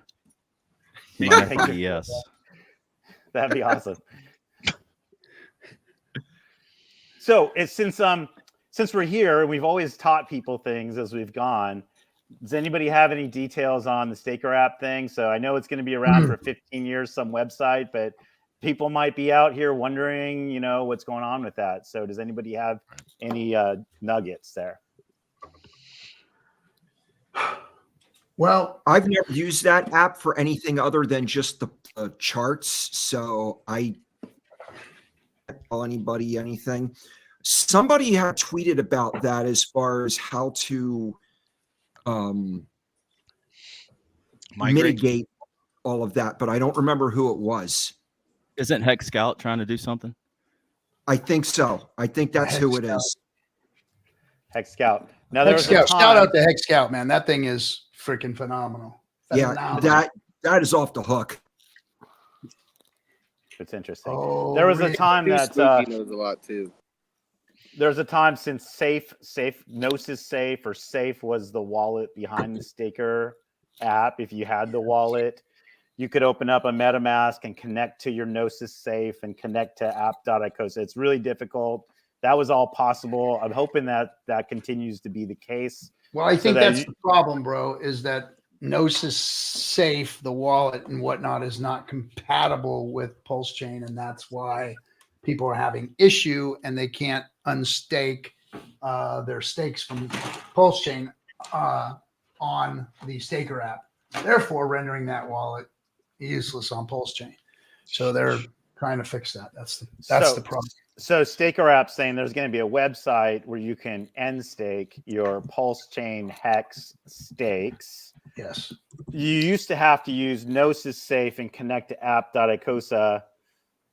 D: He might have to yes.
I: That'd be awesome. So it's since we're here, we've always taught people things as we've gone. Does anybody have any details on the Staker app thing? So I know it's going to be around for 15 years, some website, but people might be out here wondering, you know, what's going on with that. So does anybody have any nuggets there?
A: Well,
E: I've never used that app for anything other than just the charts, so I don't tell anybody anything. Somebody had tweeted about that as far as how to mitigate all of that, but I don't remember who it was.
D: Isn't Hex Scout trying to do something?
E: I think so. I think that's who it is.
I: Hex Scout. Now there
A: Hex
I: was a
A: Scout. Shout
I: time,
A: out to Hex Scout, man. That thing is freaking phenomenal.
E: Yeah,
A: Phenomenal.
E: that is off the hook.
I: It's interesting.
A: Oh,
I: There was a
A: really?
I: time
J: Too
I: that
J: spooky knows a lot too.
I: there's a time since Safe, Gnosis Safe, or Safe was the wallet behind the Staker app. If you had the wallet, you could open up a MetaMask and connect to your Gnosis Safe and connect to app.icosa. It's really difficult. That was all possible. I'm hoping that that continues to be the case.
A: Well, I think
I: that
A: that's the problem, bro, is that Gnosis Safe, the wallet and whatnot, is not compatible with PulseChain, and that's why people are having issue and they can't unstake their stakes from PulseChain on the Staker app, therefore rendering that wallet useless on PulseChain. So they're trying to fix that. That's the problem.
I: So Staker app saying there's going to be a website where you can end stake your PulseChain Hex stakes.
A: Yes.
I: You used to have to use Gnosis Safe and connect to app.icosa,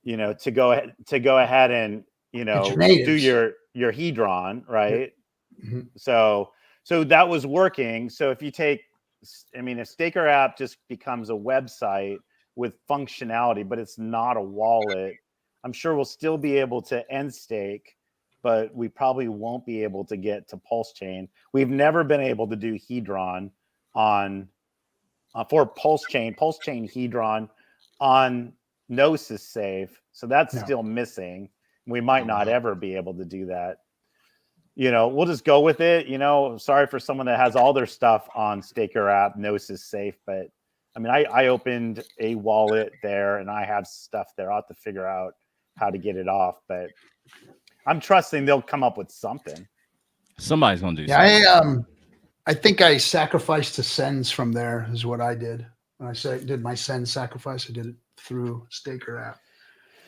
I: to go ahead and, do your Hedron, right?
A: Mm-hmm.
I: So that was working. So if you take, a Staker app just becomes a website with functionality, but it's not a wallet. I'm sure we'll still be able to end stake, but we probably won't be able to get to PulseChain. We've never been able to do Hedron on for PulseChain Hedron on Gnosis Safe. So that's still missing. We might not ever be able to do that. We'll just go with it. Sorry for someone that has all their stuff on Staker app, Gnosis Safe, but I opened a wallet there and I have stuff there. I'll have to figure out how to get it off, but I'm trusting they'll come up with something.
D: Somebody's gonna do something.
A: I think I sacrificed to sends from there is what I did. When I did my send sacrifice, I did it through Staker app.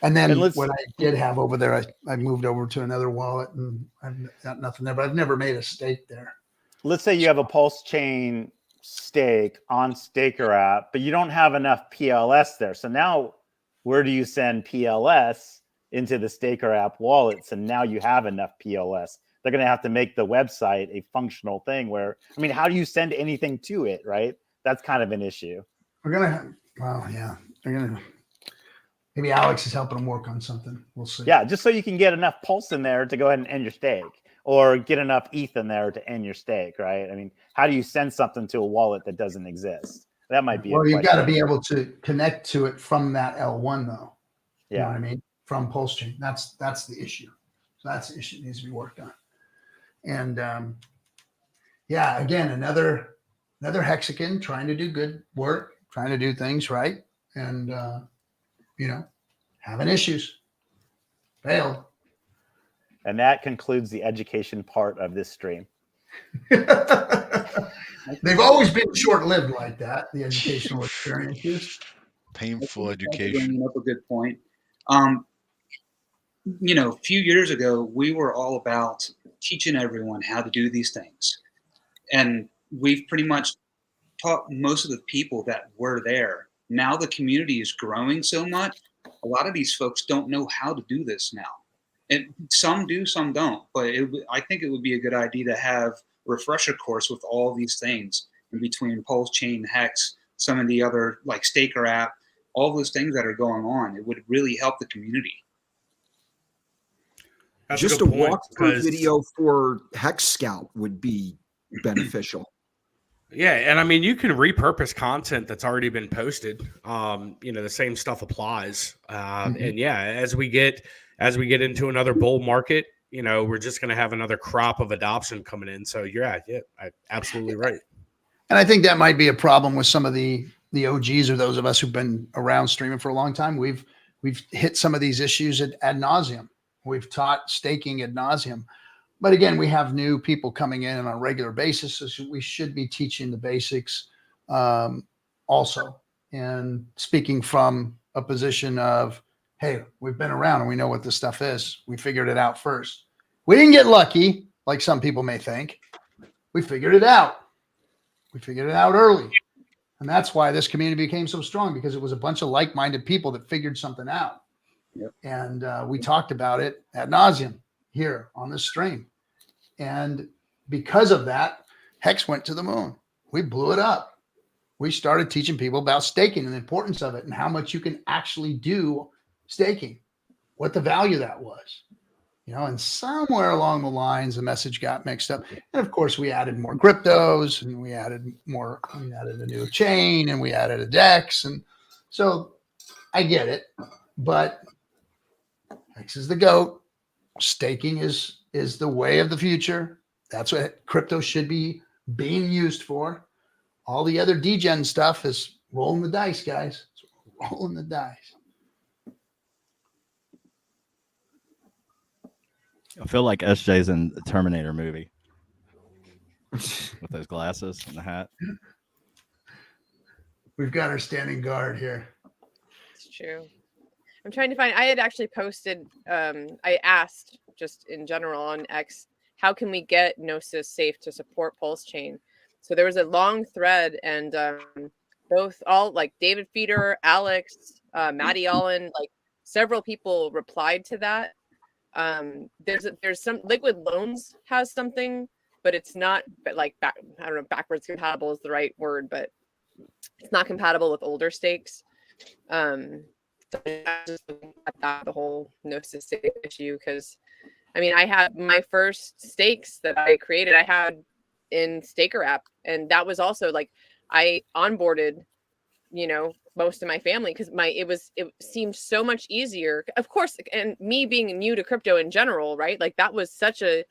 A: And then what I did have over there, I moved over to another wallet and I've got nothing there, but I've never made a stake there.
I: Let's say you have a PulseChain stake on Staker app, but you don't have enough PLS there. So now where do you send PLS into the Staker app wallet? So now you have enough PLS. They're going to have to make the website a functional thing where, how do you send anything to it, right? That's kind of an issue.
A: They're going to, maybe Alex is helping them work on something. We'll see.
I: Yeah, just so you can get enough pulse in there to go ahead and end your stake, or get enough ETH in there to end your stake, right? How do you send something to a wallet that doesn't exist? That might be.
A: Well, you've got to be able to connect to it from that L1 though.
I: Yeah.
A: You know what I mean? From PulseChain. That's the issue. So that's the issue that needs to be worked on. And again, another Hexican trying to do good work, trying to do things right, and having issues. Failed.
I: And that concludes the education part of this stream.
A: They've always been short-lived like that, the educational experiences.
G: Painful education.
K: Bringing up a good point. A few years ago, we were all about teaching everyone how to do these things. And we've pretty much taught most of the people that were there. Now the community is growing so much, a lot of these folks don't know how to do this now. And some do, some don't. But I think it would be a good idea to have a refresher course with all these things in between PulseChain, Hex, some of the other like Staker app, all those things that are going on. It would really help the community.
F: That's
E: Just
F: a
E: a
F: good point,
E: walkthrough video for Hex Scout would be beneficial.
F: Yeah, and you can repurpose content that's already been posted. The same stuff applies. And yeah, as we get into another bull market, we're just going to have another crop of adoption coming in. So yeah, absolutely right.
A: And I think that might be a problem with some of the OGs or those of us who've been around streaming for a long time. We've hit some of these issues ad nauseum. We've taught staking ad nauseum. But again, we have new people coming in on a regular basis, so we should be teaching the basics also. And speaking from a position of, hey, we've been around and we know what this stuff is. We figured it out first. We didn't get lucky, like some people may think. We figured it out. We figured it out early. And that's why this community became so strong, because it was a bunch of like-minded people that figured something out.
K: Yep.
A: And we talked about it ad nauseum here on this stream. And because of that, Hex went to the moon. We blew it up. we started teaching people about staking and the importance of it and how much you can actually do staking, what the value that was. And somewhere along the lines, the message got mixed up. And of course, we added more cryptos and we added a new chain and we added a DEX. And so I get it, but Hex is the GOAT. Staking is the way of the future. That's what crypto should be being used for. All the other degen stuff is rolling the dice, guys. It's rolling the dice.
D: I feel like SJ's in the Terminator movie with those glasses and the hat.
A: We've got our standing guard here.
H: It's true. I'm trying to find. I had actually posted. I asked just in general on X, how can we get Gnosis safe to support PulseChain? So there was a long thread, and all like David Feeder, Alex, Maddie Allen, like several people replied to that. There's some Liquid Loans has something, but it's not like I don't know, backwards compatible is the right word, but it's not compatible with older stakes. So just looking at the whole Gnosis safe issue, because I mean, I had my first stakes that I created, I had in Staker app, and that was also like I onboarded, most of my family because it seemed so much easier, of course, and me being new to crypto in general, right? Like that was such a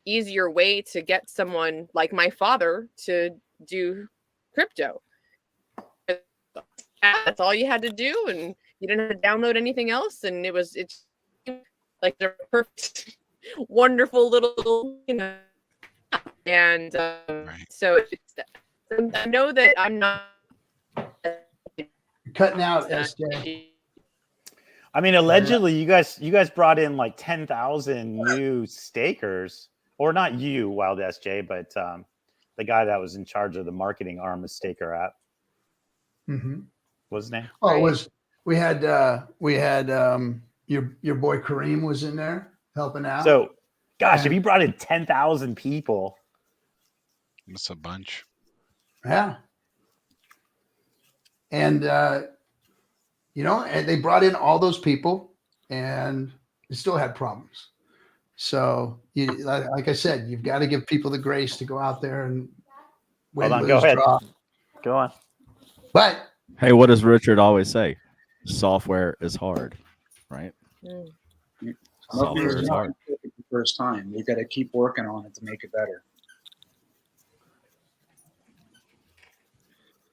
H: easier way to get someone like my father to do crypto. That's all you had to do, and you didn't have to download anything else, and it's like the perfect, wonderful little, and so I know that I'm not
A: cutting out, SJ.
I: I mean, allegedly, you guys brought in like 10,000 new stakers, or not you, Wild SJ, but the guy that was in charge of the marketing arm of Staker app.
A: Mm-hmm.
I: What's his name?
A: Oh, it was we had your boy Kareem was in there helping out.
I: So, gosh, if you brought in 10,000 people,
G: that's a bunch.
A: Yeah. And and they brought in all those people, and they still had problems. So, like I said, you've got to give people the grace to go out there and win,
I: hold on,
A: lose,
I: go ahead.
A: draw.
I: Go on.
A: But
D: hey, what does Richard always say? Software is hard, right? Software is hard.
K: The first time, you got to keep working on it to make it better.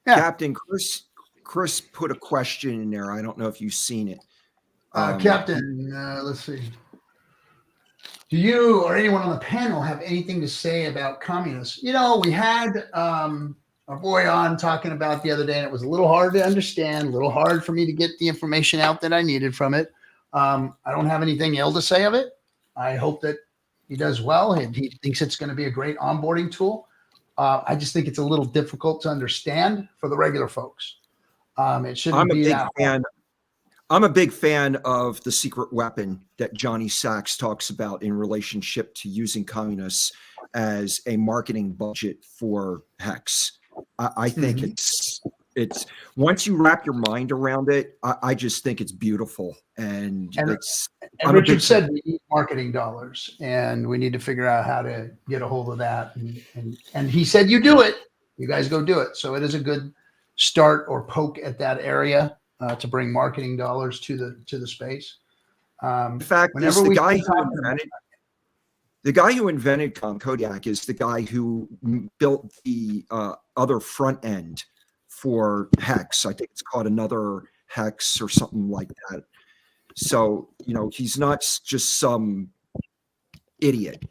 A: Yeah.
E: Captain, Chris put a question in there. I don't know if you've seen it.
A: Captain, let's see. Do you or anyone on the panel have anything to say about communists? We had our boy on talking about the other day, and it was a little hard to understand, a little hard for me to get the information out that I needed from it. I don't have anything ill to say of it. I hope that he does well. He thinks it's going to be a great onboarding tool. I just think it's a little difficult to understand for the regular folks. It shouldn't be that hard.
E: I'm a big fan of the secret weapon that Johnny Sachs talks about in relationship to using communists as a marketing budget for Hex. I think it's once you wrap your mind around it, I just think it's beautiful. And
A: Richard said we need marketing dollars, and we need to figure out how to get a hold of that. And he said, you do it. You guys go do it. So it is a good start or poke at that area to bring marketing dollars to the space.
E: In fact, the guy who invented Kodiak is the guy who built the other front end for Hex. I think it's called Another Hex or something like that. So, he's not just some idiot.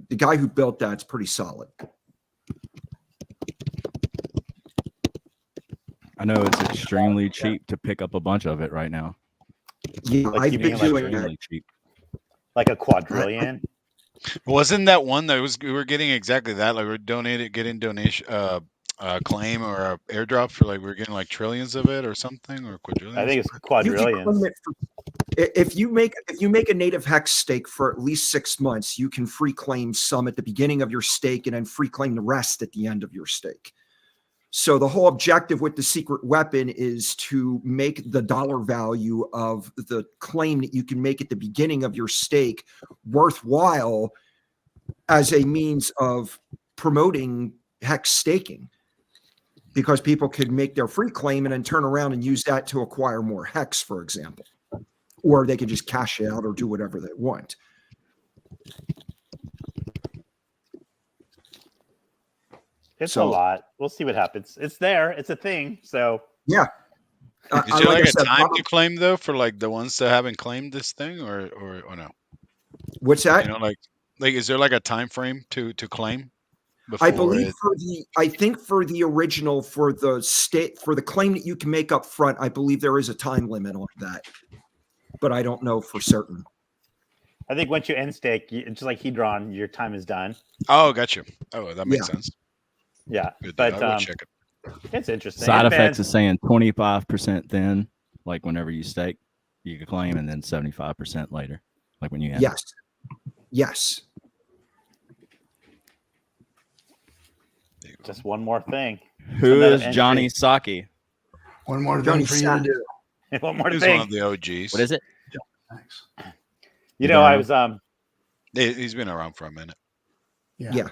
E: The guy who built that's pretty solid.
D: I know it's extremely cheap to pick up a bunch of it right now.
E: Yeah,
I: like
E: I've been doing that.
D: Cheap.
I: Like a quadrillion.
G: Wasn't that one that we were getting exactly that? Like we're getting donation, claim or airdrop for we were getting like trillions of it or something, or quadrillions.
I: I think it's quadrillions.
E: If you make a native Hex stake for at least 6 months, you can free claim some at the beginning of your stake and then free claim the rest at the end of your stake. So the whole objective with the secret weapon is to make the dollar value of the claim that you can make at the beginning of your stake worthwhile as a means of promoting hex staking, because people could make their free claim and then turn around and use that to acquire more hex, for example, or they could just cash it out or do whatever they want.
I: It's a lot. We'll see what happens. It's there. It's a thing. So
E: yeah.
G: Is there like a time to claim though for like the ones that haven't claimed this thing, or no?
E: What's that?
G: You know, like is there like a time frame to claim?
E: I believe for the original, for the claim that you can make up front, I believe there is a time limit on that, but I don't know for certain.
I: I think once you end stake, just like Hedron, your time is done.
G: Oh, gotcha. Oh, that makes sense.
I: Yeah,
G: Good,
I: but
G: I will check it.
I: It's interesting.
D: Side effects is saying 25% then, like whenever you stake, you can claim, and then 75% later, like when you end.
E: Yes. Yes.
I: Just one more thing.
D: Who is Johnny Saki?
A: One more thing for you to do.
I: One more
G: He's
I: thing.
G: one of the OGs.
D: What is it?
A: Thanks.
I: You know, I was
G: He's been around for a minute.
E: Yeah.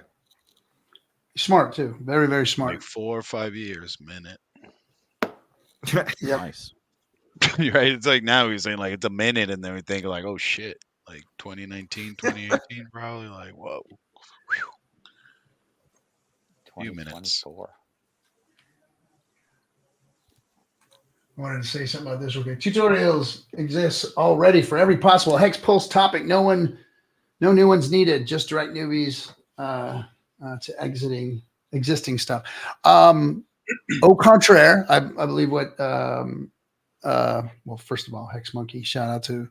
A: Smart too. Very, very smart.
G: Like 4 or 5 years, minute.
D: Nice.
G: Right? It's like now he's saying like it's a minute, and then we think like, oh shit, like 2019, 2018, probably like whoa. Few minutes.
A: I wanted to say something about this. Okay, tutorials exist already for every possible Hex Pulse topic. No new ones needed. Just direct newbies to existing stuff. Au contraire, I believe what. Well, first of all, Hex Monkey, shout out to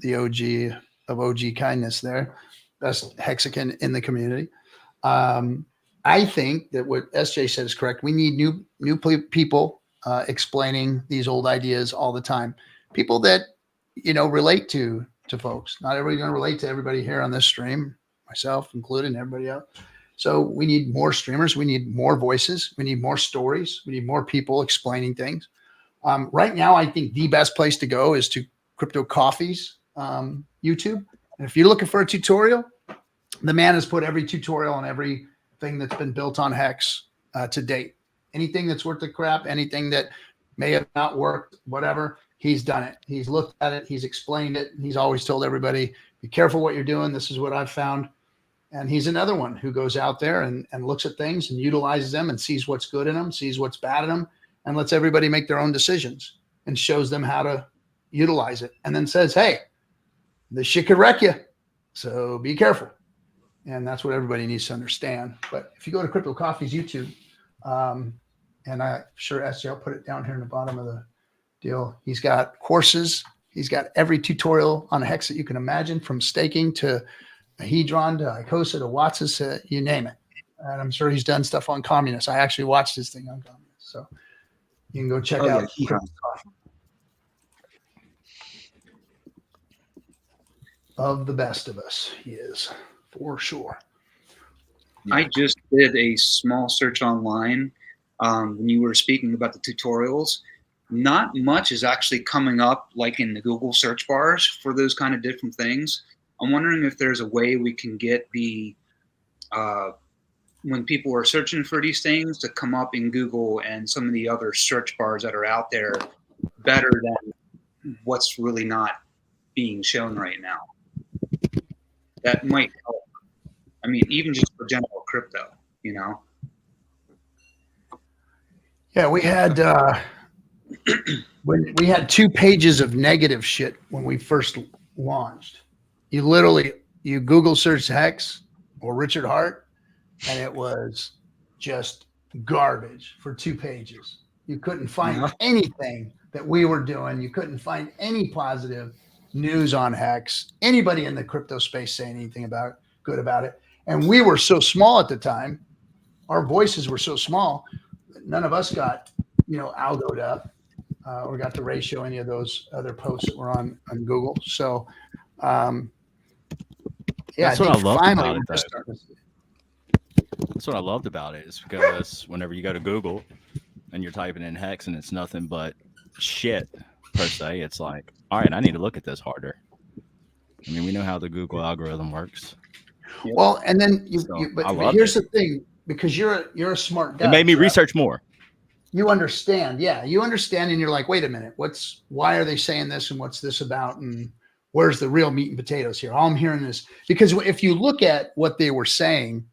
A: the OG of OG kindness there, best Hexican in the community. I think that what SJ said is correct. We need new people explaining these old ideas all the time. People that relate to folks. Not everybody's going to relate to everybody here on this stream, myself included, and everybody else. So we need more streamers. We need more voices. We need more stories. We need more people explaining things. Right now, I think the best place to go is to Crypto Coffee's YouTube. And if you're looking for a tutorial, the man has put every tutorial on everything that's been built on Hex to date. Anything that's worth the crap, anything that may have not worked, whatever, he's done it. He's looked at it. He's explained it. He's always told everybody, be careful what you're doing. This is what I've found. And he's another one who goes out there and looks at things and utilizes them and sees what's good in them, sees what's bad in them, and lets everybody make their own decisions and shows them how to utilize it. And then says, hey, this shit could wreck you. So be careful. And that's what everybody needs to understand. But if you go to Crypto Coffee's YouTube, and I'm sure SJ will put it down here in the bottom of the deal. He's got courses. He's got every tutorial on Hex that you can imagine, from staking to Hedron to Icosa to Watts, you name it. And I'm sure he's done stuff on Communist. I actually watched his thing on Communist. So you can go check out Crypto Coffee. Of the best of us, he is, for sure.
K: I just did a small search online when you were speaking about the tutorials. Not much is actually coming up like in the Google search bars for those kind of different things. I'm wondering if there's a way we can get the when people are searching for these things to come up in Google and some of the other search bars that are out there better than what's really not being shown right now. That might help. I mean, even just for general crypto,
A: Yeah, we had when we had 2 pages of negative shit when we first launched. You Google search Hex or Richard Hart, and it was just garbage for 2 pages. You couldn't find anything that we were doing. You couldn't find any positive news on Hex. Anybody in the crypto space say anything good about it. And we were so small at the time. Our voices were so small that none of us got, algoed up or got the ratio any of those other posts that were on Google. So,
D: that's what I loved about it. That's what I loved about it, is because whenever you go to Google, and you're typing in hex and it's nothing but shit per se, it's like, all right, I need to look at this harder. I mean, we know how the Google algorithm works.
A: Well, and then
D: So,
A: but
D: I loved
A: here's
D: it.
A: the thing, because you're a smart guy.
D: It made me
A: Trev.
D: research more.
A: You understand, yeah, you understand, and you're like, wait a minute, why are they saying this, and what's this about, and where's the real meat and potatoes here? All I'm hearing is, because if you look at what they were saying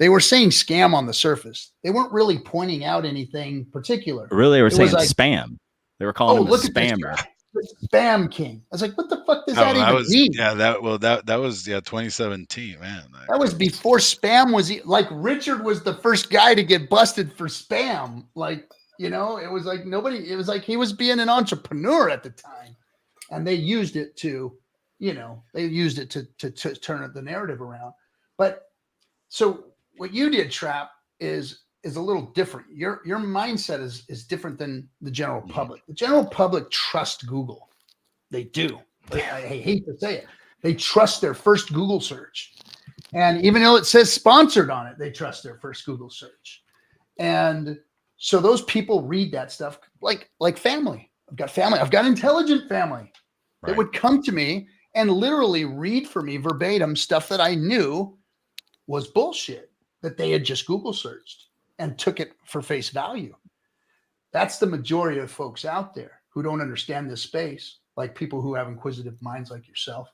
A: scam on the surface. They weren't really pointing out anything particular.
D: Really, they were
A: It
D: saying
A: was like,
D: spam. They were calling him a
A: look at this
D: spammer.
A: guy, the spam king. I was like, what the fuck does
G: Oh,
A: that
G: that
A: even
G: was
A: mean?
G: that was 2017, man.
A: That was before spam was like, Richard was the first guy to get busted for spam. Like, it was like it was like he was being an entrepreneur at the time, and they used it to, to turn the narrative around. But so what you did, Trap, is a little different. Your mindset is different than the general public. The general public trust Google. They do. I hate to say it. They trust their first Google search. And even though it says sponsored on it, they trust their first Google search. And so those people read that stuff like family. I've got family. I've got intelligent family that would come to me and literally read for me verbatim stuff that I knew was bullshit, that they had just Google searched and took it for face value. That's the majority of folks out there who don't understand this space, like people who have inquisitive minds like yourself.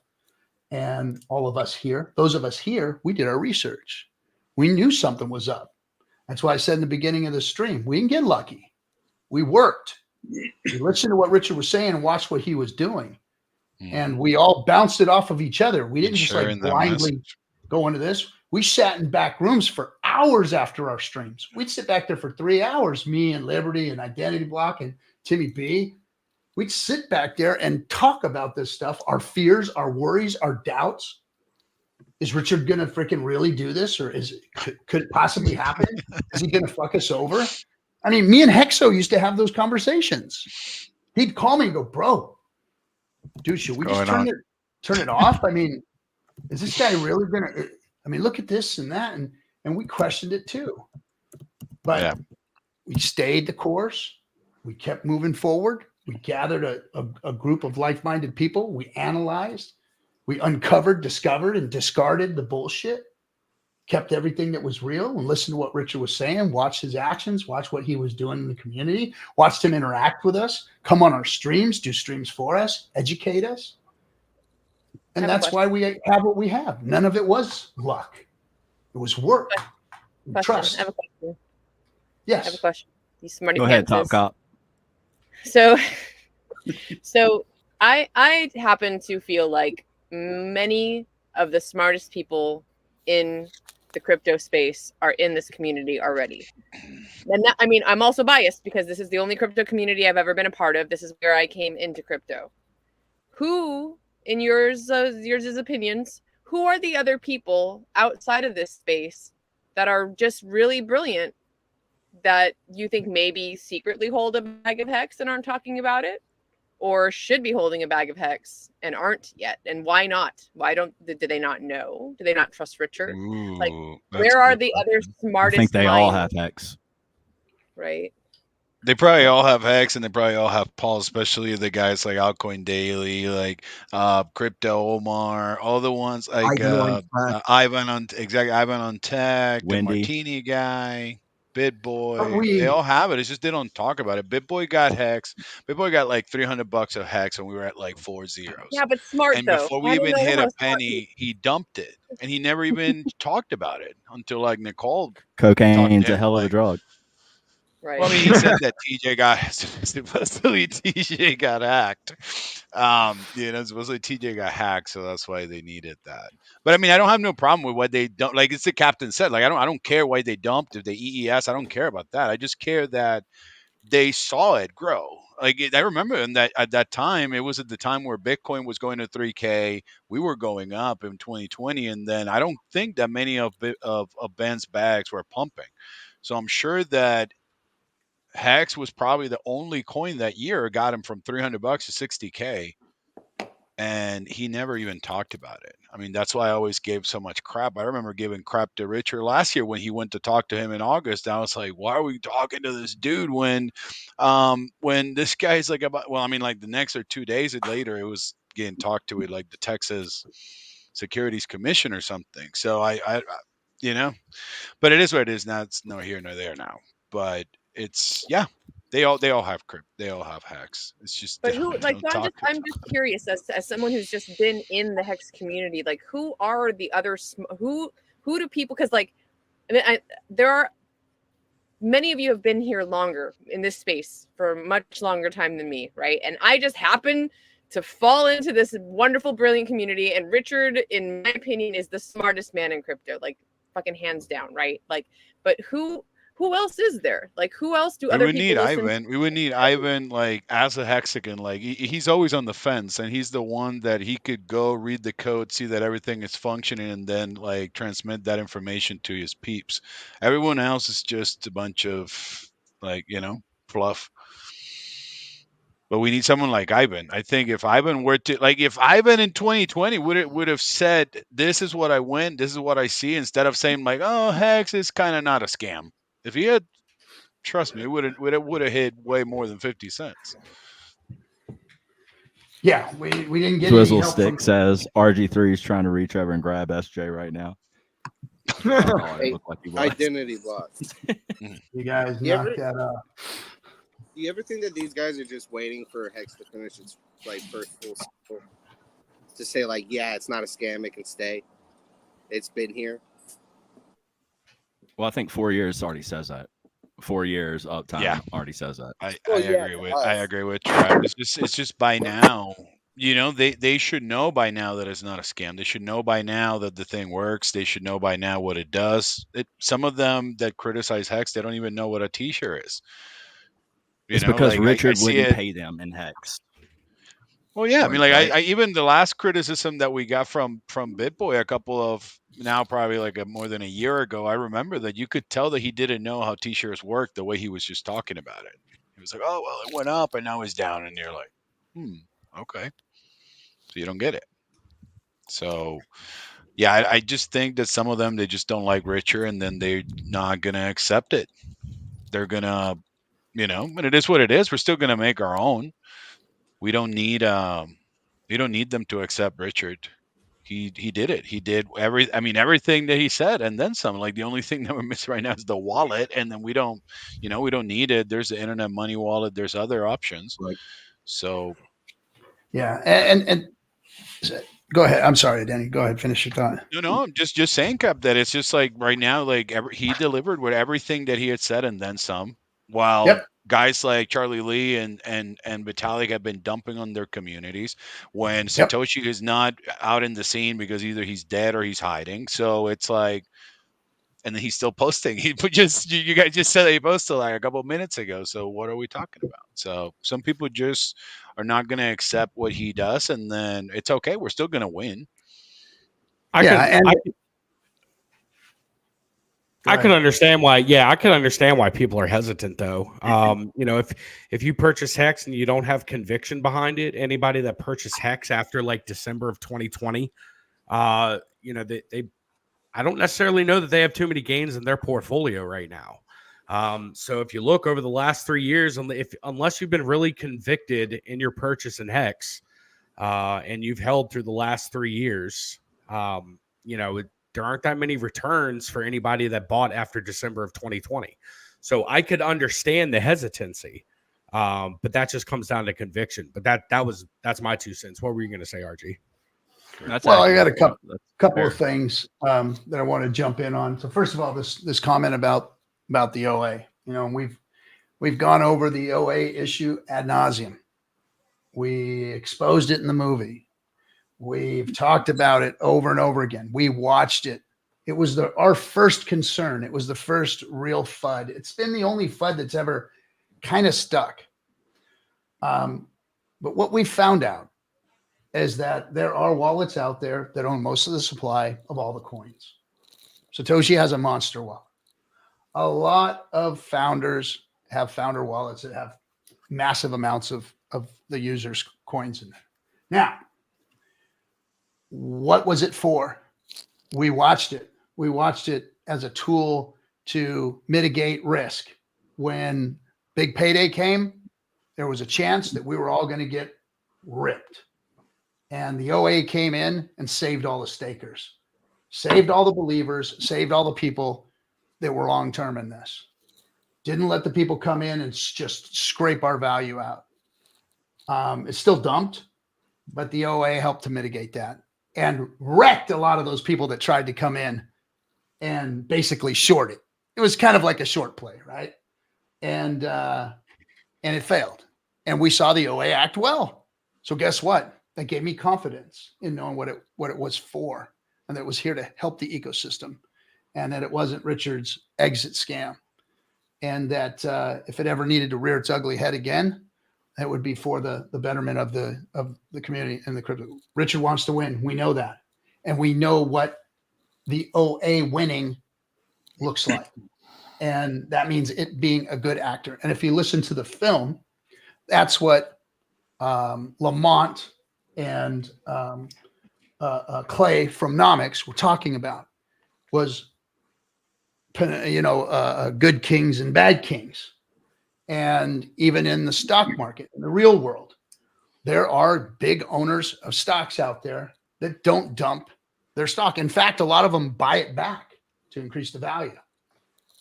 A: And all of us here, those of us here, we did our research. We knew something was up. That's why I said in the beginning of the stream, we didn't get lucky. We worked. We listened to what Richard was saying and watched what he was doing. And we all bounced it off of each other. We didn't just like blindly go into this. We sat in back rooms for hours after our streams. We'd sit back there for 3 hours, me and Liberty and Identity Block and Timmy B. We'd sit back there and talk about this stuff, our fears, our worries, our doubts. Is Richard going to freaking really do this? Or could it possibly happen? Is he going to fuck us over? I mean, me and Hexo used to have those conversations. He'd call me and go, bro, dude, should we just turn it off? I mean, is this guy really going to, look at this and that. And we questioned it too. But we stayed the course. We kept moving forward. We gathered a group of like-minded people. We analyzed, we uncovered, discovered, and discarded the bullshit, kept everything that was real and listened to what Richard was saying, watched his actions, watched what he was doing in the community, watched him interact with us, come on our streams, do streams for us, educate us. And that's why we have what we have. None of it was luck. It was work. Trust.
H: I have a question.
A: Yes.
H: I have a question. You smarty
D: Go ahead, Top Cop.
H: So I happen to feel like many of the smartest people in the crypto space are in this community already. And that, I'm also biased because this is the only crypto community I've ever been a part of. This is where I came into crypto. Who, in yours is opinions, who are the other people outside of this space that are just really brilliant that you think maybe secretly hold a bag of hex and aren't talking about it, or should be holding a bag of hex and aren't yet? And why not? Do they not know? Do they not trust Richard? Like, where are the other smartest
D: I think they
H: minds?
D: all have hex.
H: Right.
G: They probably all have Hex, and they probably all have Paul, especially the guys like Altcoin Daily, like Crypto Omar, all the ones like Ivan on Tech, the
D: Wendy.
G: Martini guy, BitBoy. They all have it. It's just they don't talk about it. BitBoy got Hex. BitBoy got like $300 of Hex, and we were at like 4 zeros.
H: Yeah, but smart
G: and
H: though.
G: before we even hit a penny, he dumped it, and he never even talked about it until like Nicole.
D: Cocaine's a hell of a drug.
H: Right.
G: Well, he said that TJ got hacked. Supposedly TJ got hacked, so that's why they needed that. But I don't have no problem with what they don't. Like it's the captain said. Like I don't care why they dumped. If they EES, I don't care about that. I just care that they saw it grow. Like I remember at that time, it was at the time where Bitcoin was going to 3K. We were going up in 2020, and then I don't think that many of Ben's bags were pumping. So I'm sure that Hex was probably the only coin that year got him from $300 to $60K, and he never even talked about it. I mean, that's why I always gave so much crap. I remember giving crap to Richard last year when he went to talk to him in August. I was like, why are we talking to this dude when this guy's like about, well, I mean, like the next or 2 days later, it was getting talked to it like the Texas Securities Commission or something. So I you know, but it is what it is now. It's no here nor there now, but it's, yeah, they all have crypt, they all have hacks. It's just
H: But
G: they
H: who,
G: don't,
H: like,
G: don't
H: so
G: talk.
H: I'm just curious as someone who's just been in the Hex community, like, who are the other who do people? Because like, I mean, there are many of you have been here longer in this space for a much longer time than me, right? And I just happen to fall into this wonderful, brilliant community. And Richard, in my opinion, is the smartest man in crypto, like fucking hands down, right? Like, but who else is there? Like, who else do
G: We
H: other
G: would
H: people
G: need
H: listen to?
G: Ivan. We would need Ivan, like, as a Hexican. Like, he's always on the fence, and he's the one that he could go read the code, see that everything is functioning, and then like transmit that information to his peeps. Everyone else is just a bunch of, like, fluff. But we need someone like Ivan. I think if Ivan were to, like, if Ivan in 2020 would have said, "This is what I win, this is what I see," instead of saying like, "Oh, Hex is kind of not a scam." If he had, trust me, it would have hit way more than 50 cents.
A: Yeah, we didn't get any
D: Swizzle
A: help
D: Stick
A: from.
D: says RG3 is trying to reach over and grab SJ right now. That's all it looked like he was.
J: Identity block.
A: You guys
J: You
A: knock
J: ever-
A: that up.
J: Do you ever think that these guys are just waiting for Hex to finish its like first full cycle to say like, yeah, it's not a scam, it can stay. It's been here.
D: Well, I think 4 years already says that. 4 years uptime already says that.
G: I
J: Well, yeah,
G: agree with Trav. It's just by now, they should know by now that it's not a scam. They should know by now that the thing works. They should know by now what it does. Some of them that criticize Hex, they don't even know what a t-shirt is.
D: It's because
G: like,
D: Richard
G: I see
D: wouldn't
G: it.
D: pay them in Hex.
G: Well, yeah, I mean, like,
D: Right.
G: I even the last criticism that we got from BitBoy a couple of, now probably like more than a year ago, I remember that you could tell that he didn't know how t-shirts work the way he was just talking about it. He was like, "Oh, well, it went up and now it's down," and you're like, okay, so you don't get it. So yeah, I just think that some of them, they just don't like Richard, and then they're not gonna accept it. They're gonna, and it is what it is. We're still gonna make our own. We don't need them to accept Richard. He did it. He did everything that he said, and then some. Like, the only thing that we're missing right now is the wallet, and then we don't need it. There's the internet money wallet. There's other options.
E: Right.
G: So
A: Yeah, and go ahead. I'm sorry, Danny. Go ahead. Finish your thought.
G: no, I'm just saying, Cap, that it's just like right now, like he delivered with everything that he had said, and then some. While guys like Charlie Lee and Vitalik have been dumping on their communities, when Satoshi is not out in the scene because either he's dead or he's hiding. So it's like, and then he's still posting. You guys just said he posted like a couple of minutes ago. So what are we talking about? So some people just are not going to accept what he does, and then it's okay. We're still going to win.
F: I can understand why. Yeah, I can understand why people are hesitant, though. If you purchase Hex and you don't have conviction behind it, anybody that purchased Hex after like December of 2020, I don't necessarily know that they have too many gains in their portfolio right now. So if you look over the last 3 years, unless you've been really convicted in your purchase in Hex, and you've held through the last 3 years, there aren't that many returns for anybody that bought after December of 2020. So I could understand the hesitancy, but that just comes down to conviction. But that's my 2 cents. What were you going to say, RG?
A: Well, I got a couple of things that I want to jump in on. So first of all, this comment about the OA. We've gone over the OA issue ad nauseum. We exposed it in the movie. We've talked about it over and over again. We watched it. It was our first concern. It was the first real FUD. It's been the only FUD that's ever kind of stuck. But what we found out is that there are wallets out there that own most of the supply of all the coins. Satoshi has a monster wallet. A lot of founders have founder wallets that have massive amounts of the users' coins in there. Now, What was it for? We watched it. We watched it as a tool to mitigate risk. When big payday came, there was a chance that we were all going to get ripped. And the OA came in and saved all the stakers, saved all the believers, saved all the people that were long-term in this. Didn't let the people come in and just scrape our value out. It's still dumped, but the OA helped to mitigate that and wrecked a lot of those people that tried to come in and basically short it. It was kind of like a short play, right? And it failed. And we saw the OA act well. So guess what? That gave me confidence in knowing what it was for, and that it was here to help the ecosystem, and that it wasn't Richard's exit scam. And that if it ever needed to rear its ugly head again, that would be for the betterment of the community and the crypto. Richard wants to win. We know that. And we know what the OA winning looks like. And that means it being a good actor. And if you listen to the film, that's what Lamont and Clay from Nomics were talking about, was good kings and bad kings. And even in the stock market, in the real world, there are big owners of stocks out there that don't dump their stock. In fact, a lot of them buy it back to increase the value,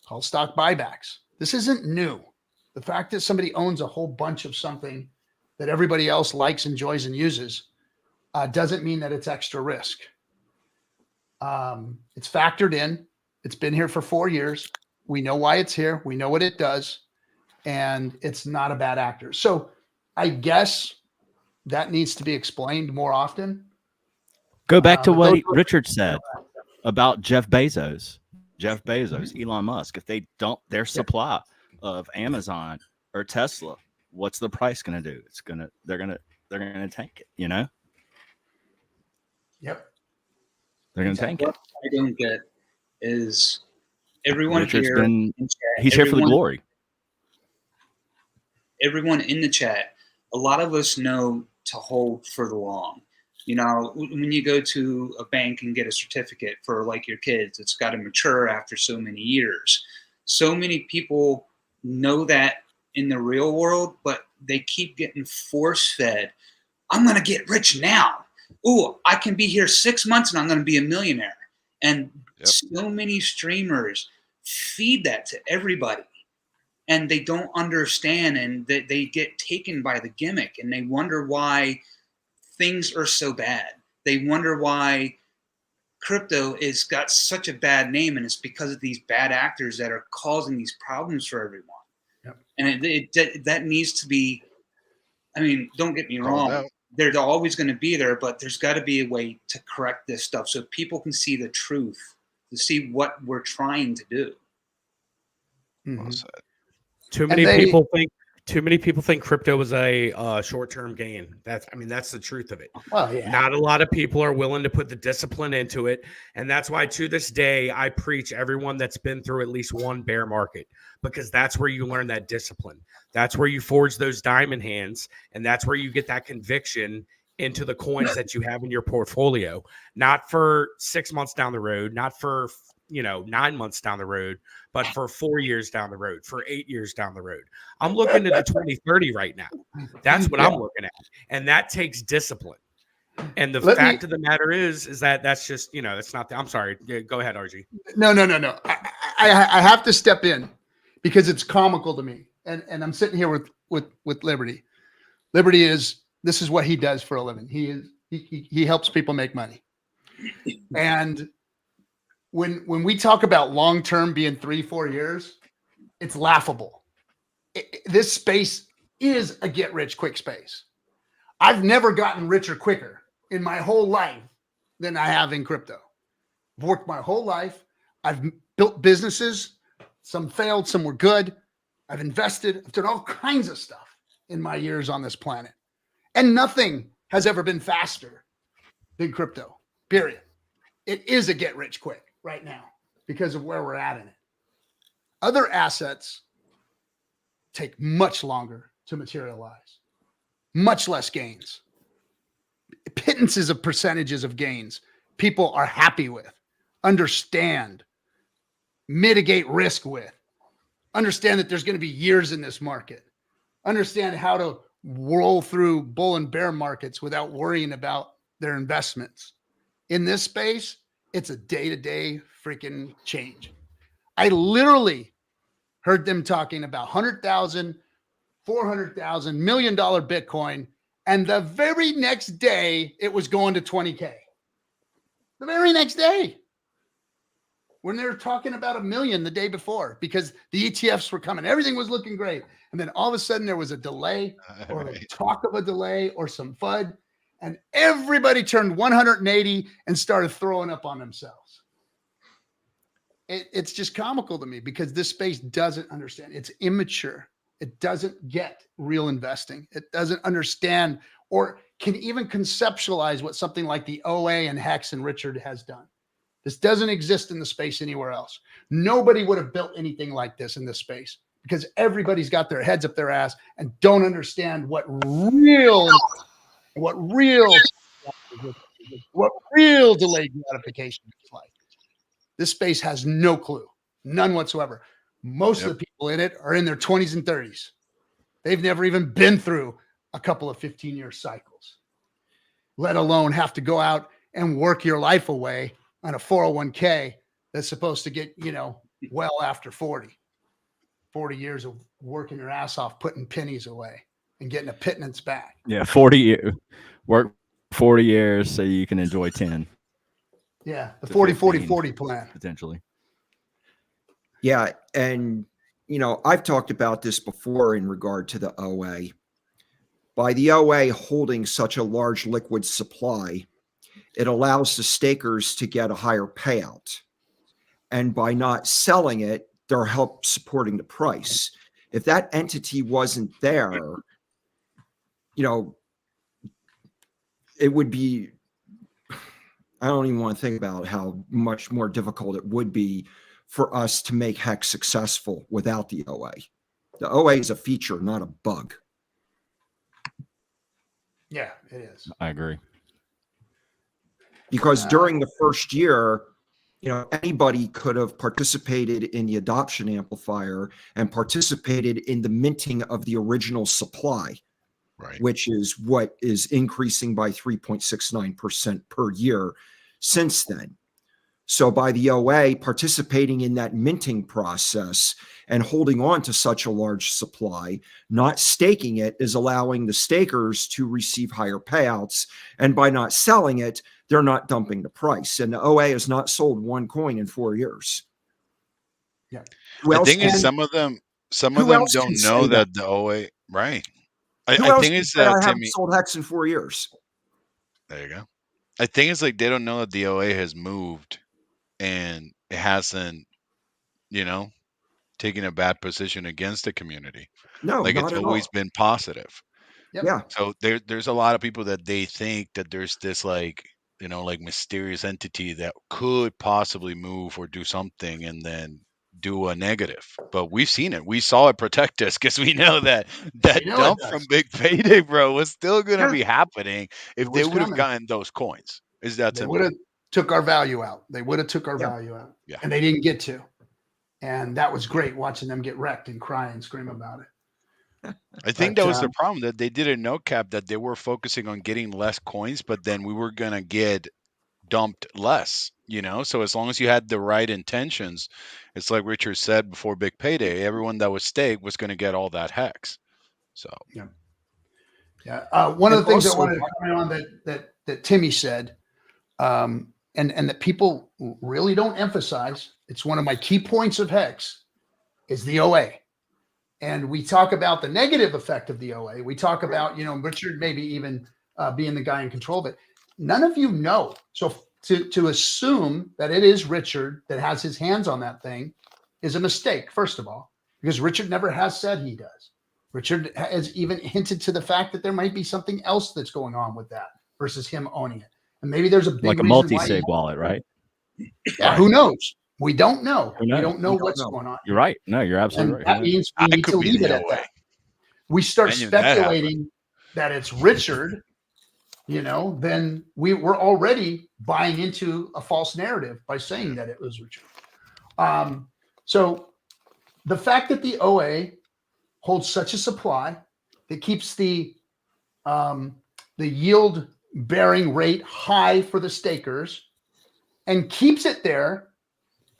A: called stock buybacks. This isn't new. The fact that somebody owns a whole bunch of something that everybody else likes, enjoys, and uses doesn't mean that it's extra risk. It's factored in. It's been here for 4 years. We know why it's here. We know what it does. And it's not a bad actor. So I guess that needs to be explained more often.
D: Go back to what Richard said about Jeff Bezos, Elon Musk. If they dump their supply of Amazon or Tesla, what's the price going to do? They're going to tank it, you know?
A: Yep.
D: They're going to tank it.
K: What I don't get is everyone
D: Richard's
K: here.
D: He's here for the glory.
K: Everyone in the chat, a lot of us know to hold for the long. You know, when you go to a bank and get a certificate for like your kids, it's got to mature after so many years. So many people know that in the real world, but they keep getting force fed. I'm going to get rich now. Ooh, I can be here 6 months and I'm going to be a millionaire. And so many streamers feed that to everybody. And they don't understand, and they get taken by the gimmick, and they wonder why things are so bad. They wonder why crypto is got such a bad name, and it's because of these bad actors that are causing these problems for everyone.
A: Yep.
K: And that needs to be, I mean, don't get me wrong. They're always going to be there, but there's got to be a way to correct this stuff so people can see the truth, to see what we're trying to do.
A: Mm-hmm.
G: Well said.
F: Too many people think crypto is a short-term gain. That's the truth of it.
A: Well, yeah.
F: Not a lot of people are willing to put the discipline into it. And that's why to this day, I preach everyone that's been through at least one bear market, because that's where you learn that discipline. That's where you forge those diamond hands. And that's where you get that conviction into the coins that you have in your portfolio, not for 6 months down the road, not for 9 months down the road, but for 4 years down the road, for 8 years down the road. I'm looking at the 2030 right now. That's what I'm looking at. And that takes discipline. And the fact of the matter is that that's just, that's not I'm sorry. Go ahead, RG.
A: No. I have to step in because it's comical to me. And I'm sitting here with Liberty. Liberty this is what he does for a living. He helps people make money. And when we talk about long-term being 3-4 years, it's laughable. This space is a get-rich-quick space. I've never gotten richer quicker in my whole life than I have in crypto. I've worked my whole life. I've built businesses. Some failed, some were good. I've invested. I've done all kinds of stuff in my years on this planet. And nothing has ever been faster than crypto, period. It is a get-rich-quick right now because of where we're at in it. Other assets take much longer to materialize, much less gains. pittances of percentages of gains people are happy with, understand, mitigate risk with, understand that there's going to be years in this market, understand how to roll through bull and bear markets without worrying about their investments. In this space, it's a day-to-day freaking change. I literally heard them talking about 100,000, 400,000, $1 million Bitcoin, and the very next day it was going to 20K. The very next day, when they were talking about 1 million the day before, because the ETFs were coming, everything was looking great. And then all of a sudden there was a delay or a talk of a delay or some FUD, and everybody turned 180 and started throwing up on themselves. It's just comical to me because this space doesn't understand. It's immature. It doesn't get real investing. It doesn't understand or can even conceptualize what something like the OA and Hex and Richard has done. This doesn't exist in the space anywhere else. Nobody would have built anything like this in this space because everybody's got their heads up their ass and don't understand what real delayed gratification is like. This space has no clue, none whatsoever. Most of the people in it are in their 20s and 30s. They've never even been through a couple of 15-year cycles, let alone have to go out and work your life away on a 401k that's supposed to get, well after 40 years of working your ass off, putting pennies away and getting a pittance back.
D: Yeah. 40 years, work 40 years so you can enjoy 10.
A: Yeah. The 40 plan.
D: Potentially.
E: Yeah. And, I've talked about this before in regard to the OA. By the OA holding such a large liquid supply, it allows the stakers to get a higher payout. And by not selling it, they're help supporting the price. If that entity wasn't there, it would be, I don't even want to think about how much more difficult it would be for us to make Hex successful without the OA. The OA is a feature, not a bug.
A: Yeah, it is.
D: I agree.
E: Because during the first year, anybody could have participated in the adoption amplifier and participated in the minting of the original supply,
G: right?
E: Which is what is increasing by 3.69% per year since then. So by the OA participating in that minting process and holding on to such a large supply, not staking it is allowing the stakers to receive higher payouts. And by not selling it, they're not dumping the price. And the OA has not sold one coin in 4 years.
A: Yeah.
G: The thing is, some of them don't know that the OA, right? I think it's that
E: I haven't sold Hex in 4 years.
G: There you go. I think it's like they don't know that the OA has moved and it hasn't, taken a bad position against the community.
E: No,
G: like it's always been positive.
A: Yep.
E: Yeah.
G: So there's a lot of people that they think that there's this like mysterious entity that could possibly move or do something and then do a negative. But we've seen it. We saw it protect us because we know that dump from Big Payday, bro, was still going to be happening if they would have gotten those coins. Is that
A: they would have took our value out. They would have took our value out.
G: Yeah.
A: And they didn't get to. And that was great watching them get wrecked and cry and scream about it.
G: I think that was the problem, that they didn't know, Cap, that they were focusing on getting less coins, but then we were going to get dumped less, So as long as you had the right intentions, it's like Richard said before Big Payday, everyone that was staked was going to get all that Hex. So
A: yeah. One of the things I wanted to comment on that Timmy said, and that people really don't emphasize, it's one of my key points of Hex, is the OA. And we talk about the negative effect of the OA. We talk about, Richard maybe even being the guy in control of it. None of you know. So to assume that it is Richard that has his hands on that thing is a mistake, first of all, because Richard never has said he does. Richard has even hinted to the fact that there might be something else that's going on with that versus him owning it. And maybe there's a big
D: like a multi-sig wallet, right?
A: Yeah, who knows? We don't know. We don't know what's going on.
D: You're right. No, you're absolutely right.
A: That means we need to leave it at that. We start speculating that it's Richard then we're already buying into a false narrative by saying that it was retreat. So the fact that the OA holds such a supply that keeps the yield bearing rate high for the stakers and keeps it there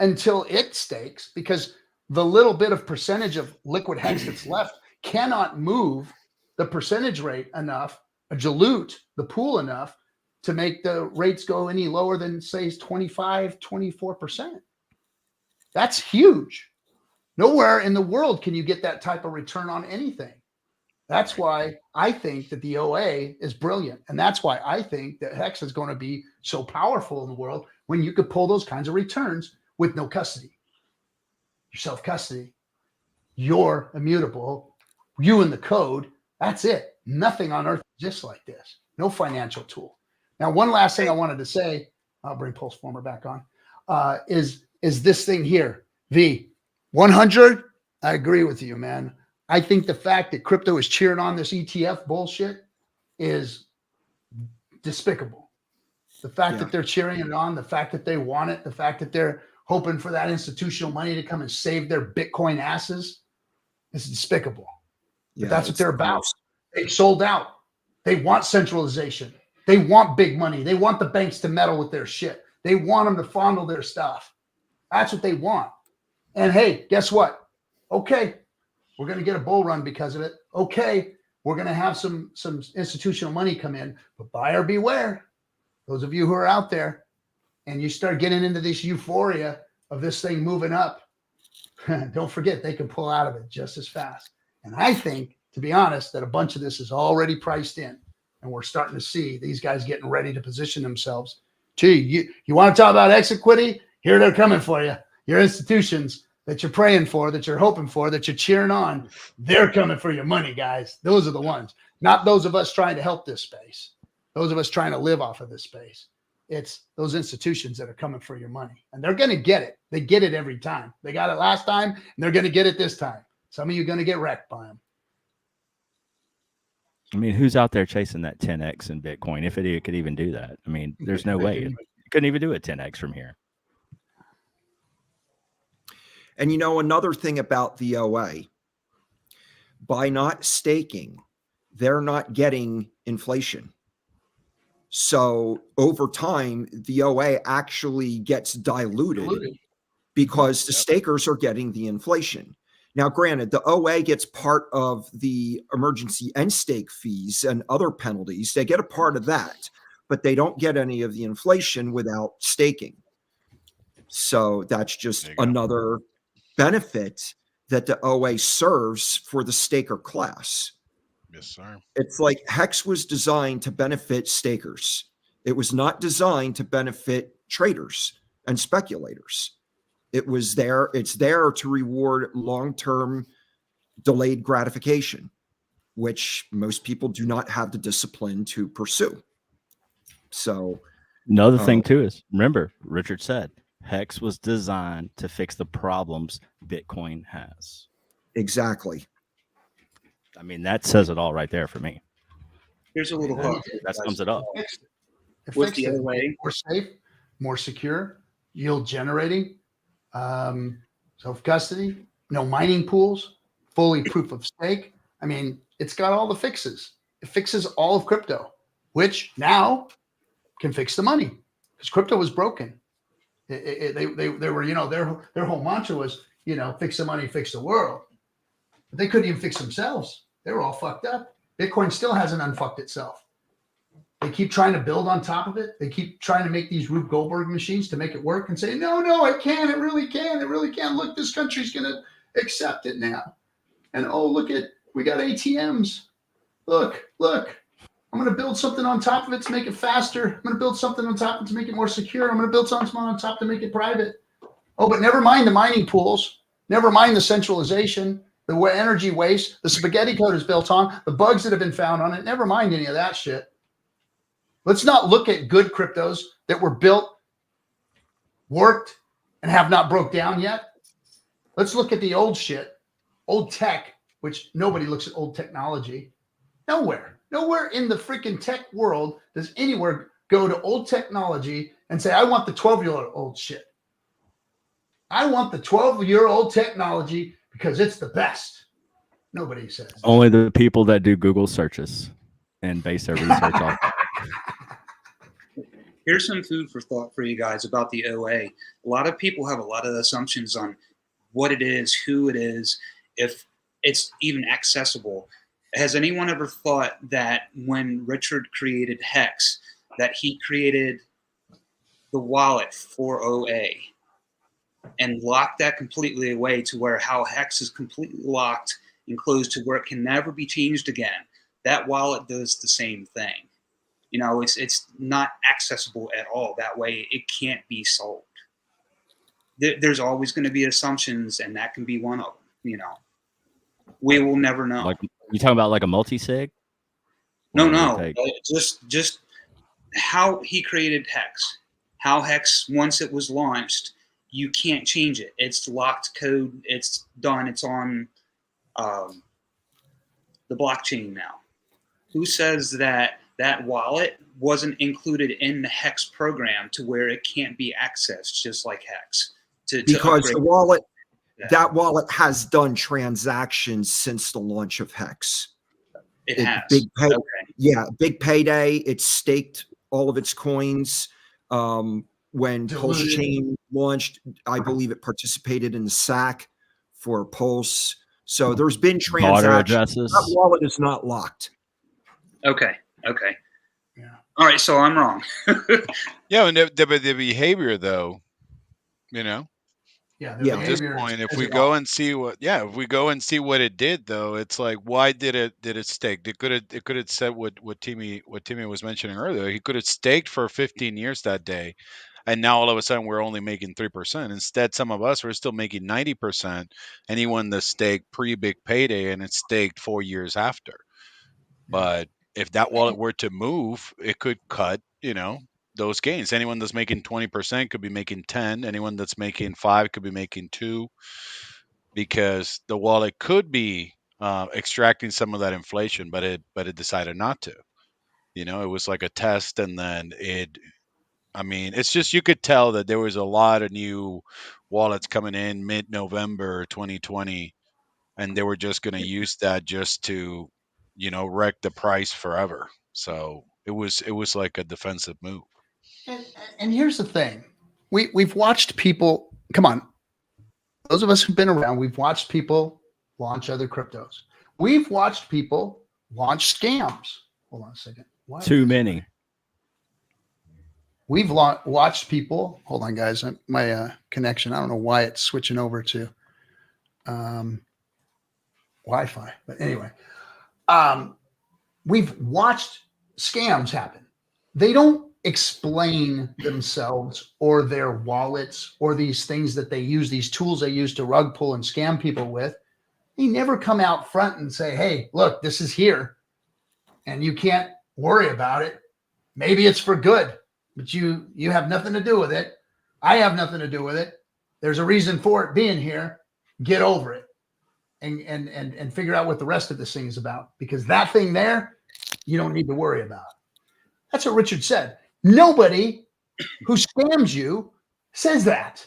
A: until it stakes, because the little bit of percentage of liquid hex that's left cannot move the percentage rate enough, dilute the pool enough to make the rates go any lower than, say, 25, 24%. That's huge. Nowhere in the world can you get that type of return on anything. That's why I think that the OA is brilliant. And that's why I think that Hex is going to be so powerful in the world when you could pull those kinds of returns with no custody. Your self-custody, you're immutable, you and the code, that's it. Nothing on earth exists like this. No financial tool. Now, one last thing I wanted to say, I'll bring PulseFormer back on, is this thing here, V100. I agree with you, man. I think the fact that crypto is cheering on this ETF bullshit is despicable. The fact that they're cheering it on, the fact that they want it, the fact that they're hoping for that institutional money to come and save their Bitcoin asses is despicable. But that's what they're about. They sold out. They want centralization. They want big money. They want the banks to meddle with their shit. They want them to fondle their stuff. That's what they want. And hey, guess what? Okay, we're going to get a bull run because of it. Okay, we're going to have some institutional money come in, but buyer beware. Those of you who are out there and you start getting into this euphoria of this thing moving up, don't forget they can pull out of it just as fast. And I think, to be honest, that a bunch of this is already priced in, and we're starting to see these guys getting ready to position themselves. Gee, you want to talk about equity? Here they're coming for you. Your institutions that you're praying for, that you're hoping for, that you're cheering on, they're coming for your money, guys. Those are the ones, not those of us trying to help this space, those of us trying to live off of this space. It's those institutions that are coming for your money, and they're going to get it. They get it every time. They got it last time, and they're going to get it this time. Some of you are going to get wrecked by them.
D: I mean, who's out there chasing that 10x in Bitcoin? If it could even do that, I mean, there's no way it couldn't even do a 10x from here.
E: And another thing about the OA, by not staking, they're not getting inflation. So over time, the OA actually gets diluted because the stakers are getting the inflation. Now, granted, the OA gets part of the emergency end stake fees and other penalties. They get a part of that, but they don't get any of the inflation without staking. So that's just another benefit that the OA serves for the staker class.
G: Yes, sir.
E: It's like Hex was designed to benefit stakers. It was not designed to benefit traders and speculators. It's there to reward long-term delayed gratification, which most people do not have the discipline to pursue. So
D: another thing too is, remember, Richard said Hex was designed to fix the problems Bitcoin has.
E: Exactly.
D: I mean, that says it all right there for me.
K: Here's a little hook.
D: That sums it up.
K: With the other way,
A: more safe, more secure, yield generating, self-custody, no mining pools, fully proof of stake. I mean, it's got all the fixes. It fixes all of crypto, which now can fix the money because crypto was broken. They were, their whole mantra was, fix the money, fix the world. But they couldn't even fix themselves. They were all fucked up. Bitcoin still hasn't unfucked itself. They keep trying to build on top of it. They keep trying to make these Rube Goldberg machines to make it work and say, no, it can. It really can. It really can. Look, this country's going to accept it now. And, we got ATMs. Look, I'm going to build something on top of it to make it faster. I'm going to build something on top of it to make it more secure. I'm going to build something on top to make it private. Oh, but never mind the mining pools. Never mind the centralization, the energy waste, the spaghetti code is built on, the bugs that have been found on it. Never mind any of that shit. Let's not look at good cryptos that were built, worked, and have not broke down yet. Let's look at the old shit, old tech, which nobody looks at old technology. Nowhere Nowhere in the freaking tech world does anywhere go to old technology and say, I want the 12-year-old shit. I want the 12-year-old technology because it's the best. Nobody says that.
D: Only the people that do Google searches and base their research off.
K: Here's some food for thought for you guys about the OA. A lot of people have a lot of assumptions on what it is, who it is, if it's even accessible. Has anyone ever thought that when Richard created Hex, that he created the wallet for OA and locked that completely away to where how Hex is completely locked and closed to where it can never be changed again? That wallet does the same thing. You know, it's not accessible at all. That way it can't be sold. There's always going to be assumptions, and that can be one of them. You know, we will never know.
D: Like you talking about like a multi-sig?
K: No. Just how he created Hex. How Hex, once it was launched, you can't change it. It's locked code. It's done. It's on the blockchain now. Who says that wallet wasn't included in the Hex program to where it can't be accessed just like Hex?
E: Because the wallet, that wallet has done transactions since the launch of Hex.
K: It has.
E: Yeah, big payday. It staked all of its coins. When PulseChain launched, I believe it participated in the SAC for Pulse. So there's been transactions. That wallet is not locked.
K: Okay. Yeah. All right, so I'm wrong.
G: Yeah, and the behavior, though, you know.
A: Yeah.
G: At this point, if we go and see what it did, though, it's like, why did it stake? It could have said what Timmy was mentioning earlier. He could have staked for 15 years that day, and now all of a sudden we're only making 3%. Instead, some of us were still making 90%. Anyone that staked pre-big payday and it staked 4 years after. But if that wallet were to move, it could cut, those gains. Anyone that's making 20% could be making 10. Anyone that's making 5 could be making 2, because the wallet could be extracting some of that inflation, but it decided not to. It was like a test, and then it's just, you could tell that there was a lot of new wallets coming in mid-November 2020, and they were just going to use that just to, wreck the price forever. So it was like a defensive move.
A: And here's the thing. We've watched people, come on, those of us who've been around, we've watched people launch other cryptos. We've watched people launch scams. Hold on a second.
D: Too many.
A: We've watched people, hold on guys, my connection, I don't know why it's switching over to Wi-Fi, but anyway, we've watched scams happen. They don't explain themselves or their wallets or these things that they use, these tools they use to rug pull and scam people with. They never come out front and say, hey, look, this is here and you can't worry about it. Maybe it's for good, but you have nothing to do with it. I have nothing to do with it. There's a reason for it being here. Get over it and figure out what the rest of this thing is about, because that thing there, you don't need to worry about. That's what Richard said. Nobody who scams you says that,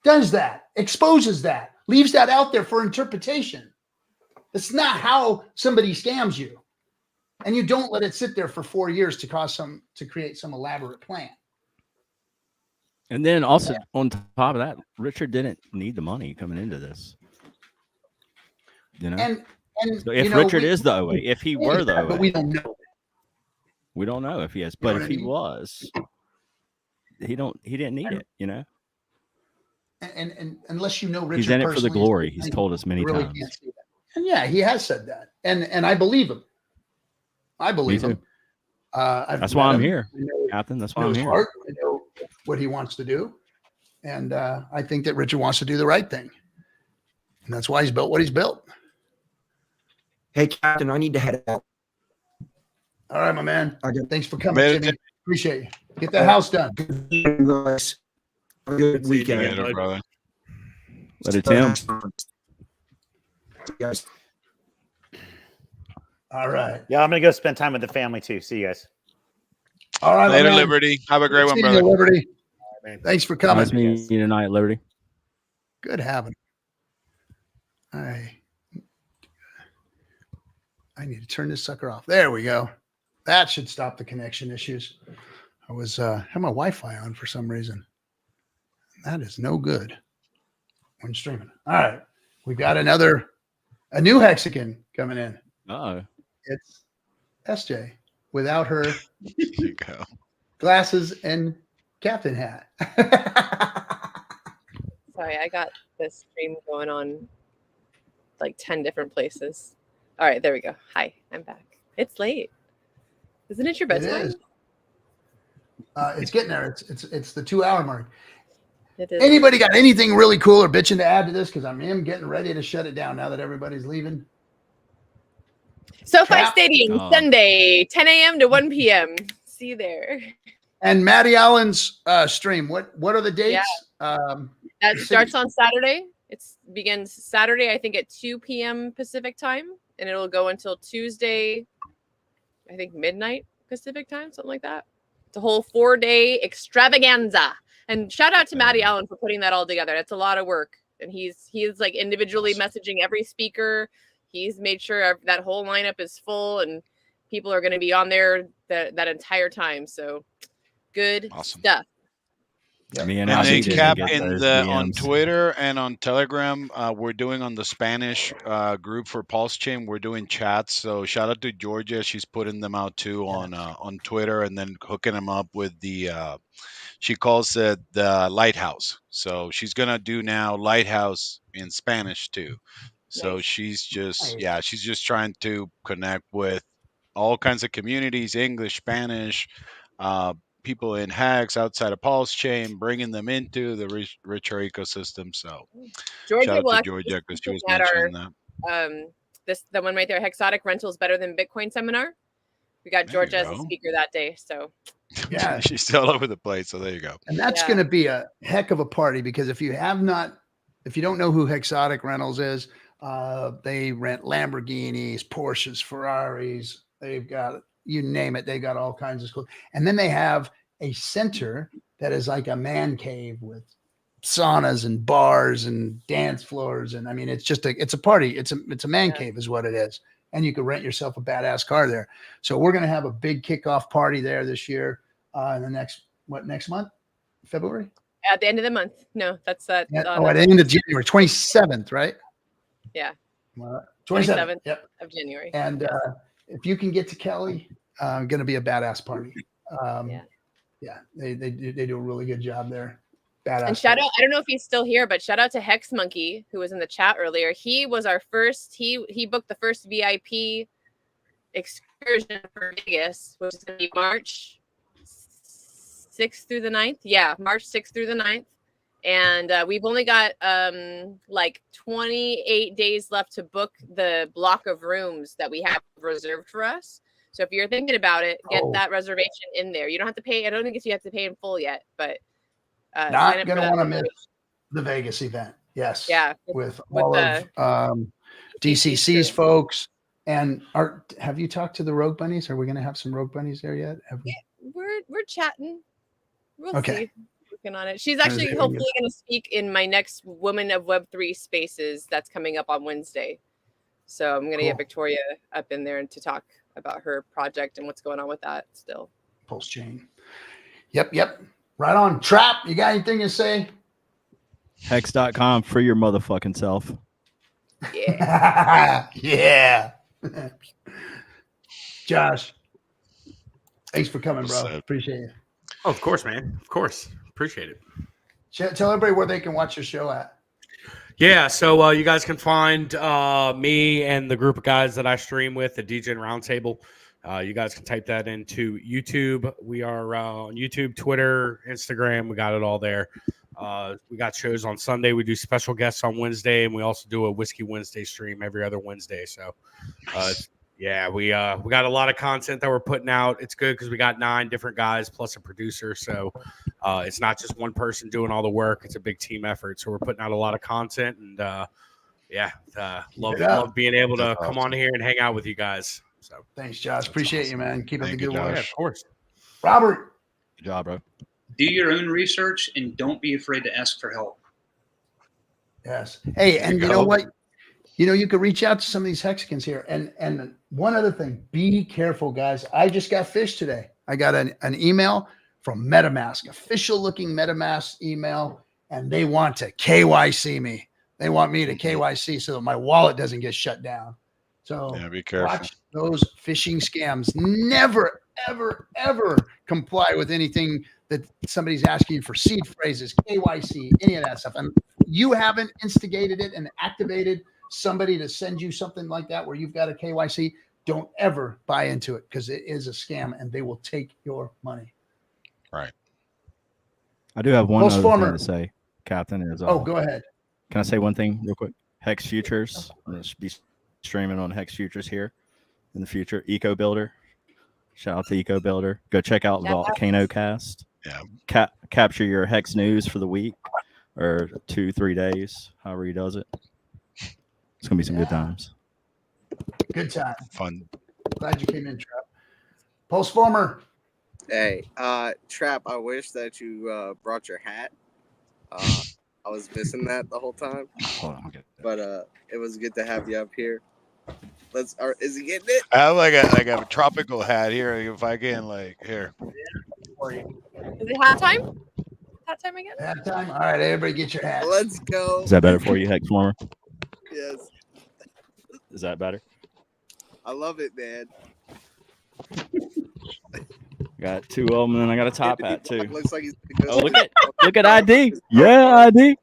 A: does that, exposes that, leaves that out there for interpretation. That's not how somebody scams you. And you don't let it sit there for 4 years to create some elaborate plan.
D: And then also on top of that, Richard didn't need the money coming into this.
A: And
D: so if Richard is the OA, if he were the OA,
A: but we don't know.
D: We don't know if he is, but if he was, he didn't need it,
A: And unless you know Richard,
D: he's in it for the glory. He's told us many times.
A: Can't see that. And yeah, he has said that, and I believe him. I believe him.
D: That's why I'm here, Captain. That's why I'm here.
A: I know what he wants to do, and I think that Richard wants to do the right thing, and that's why he's built what he's built.
E: Hey, Captain, I need to head out.
A: All right, my man. Thanks for coming, Jimmy. Appreciate you. Get that house done.
E: Guys. Have a good weekend.
G: Brother.
D: Let it Tim.
E: Guys.
A: All right.
I: Yeah, I'm gonna go spend time with the family too. See you guys.
A: All right,
G: Later,
A: man.
G: Liberty. Have a great one,
A: See you,
G: brother.
A: Liberty.
F: man.
A: Thanks for coming.
D: Nice meeting you tonight, Liberty.
A: Good having. I need to turn this sucker off. There we go. That should stop the connection issues. I was had my Wi-Fi on for some reason. That is no good when streaming. All right, we got a new Hexican coming in.
D: Oh,
A: It's SJ without her
G: There you go.
A: glasses and captain hat.
H: Sorry, I got this stream going on like 10 different places. All right, there we go. Hi, I'm back. It's late. Isn't it your
A: It
H: bedtime?
A: is. It's getting there. It's the 2-hour mark.
H: It is.
A: Anybody got anything really cool or bitching to add to this? Because I am getting ready to shut it down now that everybody's leaving.
H: SoFi
A: Trap.
H: Stadium,
D: Oh.
H: Sunday, 10 a.m. to 1 p.m. See you there.
A: And Maddie Allen's stream. What are the dates?
H: That starts on Saturday. It begins Saturday, I think, at 2 p.m. Pacific time, and it'll go until Tuesday, I think midnight Pacific time, something like that. It's a whole 4-day extravaganza. And shout out to Maddie Allen for putting that all together. That's a lot of work, and he's like individually messaging every speaker. He's made sure that whole lineup is full, and people are going to be on there that entire time. So good stuff.
D: Me
G: And
D: and
G: then
D: Ozzy
G: Cap
D: didn't get
G: in
D: those
G: the on
D: DMs.
G: Twitter and on Telegram, we're doing on the Spanish group for PulseChain. We're doing chats. So shout out to Georgia. She's putting them out too on Twitter, and then hooking them up with the. She calls it the Lighthouse. So she's gonna do now Lighthouse in Spanish too. So she's just she's just trying to connect with all kinds of communities, English, Spanish. People in Hex outside of PulseChain, bringing them into the richer ecosystem. So
H: Georgia
G: shout
H: will
G: out to
H: actually
G: Georgia because she was
H: at our
G: mentioning that.
H: the one right there, Hexotic Rentals Better Than Bitcoin seminar. We got
G: There you
H: Georgia as a
G: go.
H: speaker that day. So
A: Yeah.
G: She's still all over the place. So there you go.
A: And that's going to be a heck of a party, because if you don't know who Hexotic Rentals is, they rent Lamborghinis, Porsches, Ferraris. They've got, you name it. They got all kinds of cool. And then they have a center that is like a man cave with saunas and bars and dance floors. And I mean, it's a party. It's a man cave is what it is. And you could rent yourself a badass car there. So we're going to have a big kickoff party there this year in the next month, February?
H: at the end of the month. No, that's that.
A: At the end of January, 27th, right?
H: Yeah.
A: 27th. Yep.
H: Of January.
A: And if you can get to Kelly, going to be a badass party. Yeah, they do a really good job there. Badass.
H: And shout out, I don't know if he's still here, but shout out to Hex Monkey, who was in the chat earlier. He was our first, he booked the first VIP excursion for Vegas, which is going to be March 6th through the 9th. Yeah, March 6th through the 9th. And we've only got like 28 days left to book the block of rooms that we have reserved for us. So if you're thinking about it, get that reservation in there. You don't have to pay. I don't think you have to pay in full yet, but
A: not going to want to miss the Vegas event. Yes.
H: Yeah.
A: With all of DCC's folks. And have you talked to the Rogue Bunnies? Are we going to have some Rogue Bunnies there yet? Have we?
H: We're chatting. We'll
A: Okay.
H: see. Working on it. She's actually hopefully going to speak in my next Women of Web3 Spaces that's coming up on Wednesday. So I'm going to get Victoria up in there to talk about her project and what's going on with that still.
A: PulseChain. Yep. Right on. Trap, you got anything to say?
D: Hex.com for your motherfucking self.
H: Yeah.
A: Yeah. Josh, thanks for coming, bro. Appreciate it.
F: Oh, of course, man. Of course. Appreciate it.
A: Tell everybody where they can watch your show at.
F: Yeah, so you guys can find me and the group of guys that I stream with at DJ Roundtable. You guys can type that into YouTube. We are on YouTube, Twitter, Instagram. We got it all there. We got shows on Sunday. We do special guests on Wednesday, and we also do a Whiskey Wednesday stream every other Wednesday. So, yeah, we got a lot of content that we're putting out. It's good because we got 9 different guys plus a producer. So it's not just one person doing all the work. It's a big team effort. So we're putting out a lot of content, and love being able to come on here and hang out with you guys. So
A: Thanks, Josh. Appreciate you, man. Keep up the
G: Thank you,
A: good work.
F: yeah,
G: Josh.
F: of course.
A: Robert.
D: Good job, bro.
K: Do your own research and don't be afraid to ask for help.
A: Yes. Hey, and you know
G: go.
A: what? You know, you could reach out to some of these Hexicans here. And one other thing, be careful, guys. I just got fished today. I got an email from MetaMask, official looking MetaMask email, and they want to KYC me. They want me to KYC so that my wallet doesn't get shut down. So
G: Yeah, be careful.
A: watch those phishing scams. Never, ever, ever comply with anything that somebody's asking you for seed phrases, KYC, any of that stuff. And you haven't instigated it and activated somebody to send you something like that where you've got a KYC. Don't ever buy into it because it is a scam and they will take your money.
G: Right.
D: I do have one
A: Post
D: other
A: former.
D: thing to say, Captain. Is
A: Oh, go ahead.
D: Can I say one thing real quick? Hex Futures. I'm going to be streaming on Hex Futures here in the future. Eco Builder. Shout out to Eco Builder. Go check out Volcano Cast.
G: Yeah.
D: Capture your Hex news for the week or 2-3 days, however he does it. It's going to be some good times.
A: Good time.
G: Fun.
A: Glad you came in, Trap. Post former.
J: Hey, Trap, I wish that you brought your hat. I was missing that the whole time.
D: Hold on, I'll get that.
J: But it was good to have you up here. Is he getting it?
G: I have like a tropical hat here. If I can, like, here.
H: Is it hat time? Hat time again?
A: Hat time. All right, everybody get your hats.
J: Let's go.
D: Is that better for you, Hex Former?
J: Yes.
D: Is that better?
J: I love it, man.
D: Got two of them, and I got a top hat too.
J: Looks like he's
D: Oh, look at ID. Yeah, ID.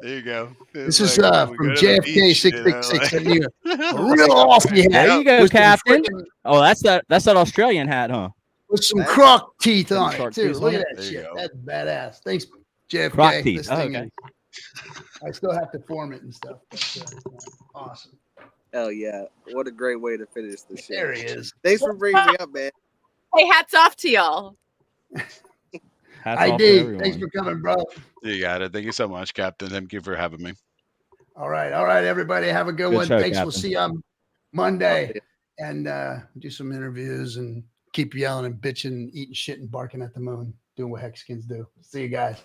G: There you go.
A: This
G: It's
A: is
G: like, we
A: from
G: go to the
A: JFK
G: beach, you know,
A: 666.
G: like-
A: A real Aussie hat.
D: There you go,
A: with some
D: Captain.
A: freaking-
D: Oh, that's that Australian hat, huh?
A: With some croc teeth on it,
D: Shark
A: too.
D: teeth
A: Look
D: on
A: at
D: it?
A: that
G: There you
A: shit.
G: go.
A: That's badass. Thanks, JFK.
D: Croc teeth.
A: This
D: Oh,
A: thing
D: okay.
A: I still have to form it and stuff. But, awesome.
J: Hell yeah. What a great way to finish the show.
A: There he is.
J: Thanks for bringing me up, man.
H: Hey, hats off to y'all.
D: Hats off to
A: ID,
D: everyone.
A: thanks for coming, bro.
G: You got it. Thank you so much, Captain. Thank you for having me.
A: All right, everybody. Have a good one.
D: show,
A: Thanks. We'll
D: Captain.
A: see you on Monday and do some interviews and keep yelling and bitching, eating shit and barking at the moon, doing what Hexicans do. See you guys.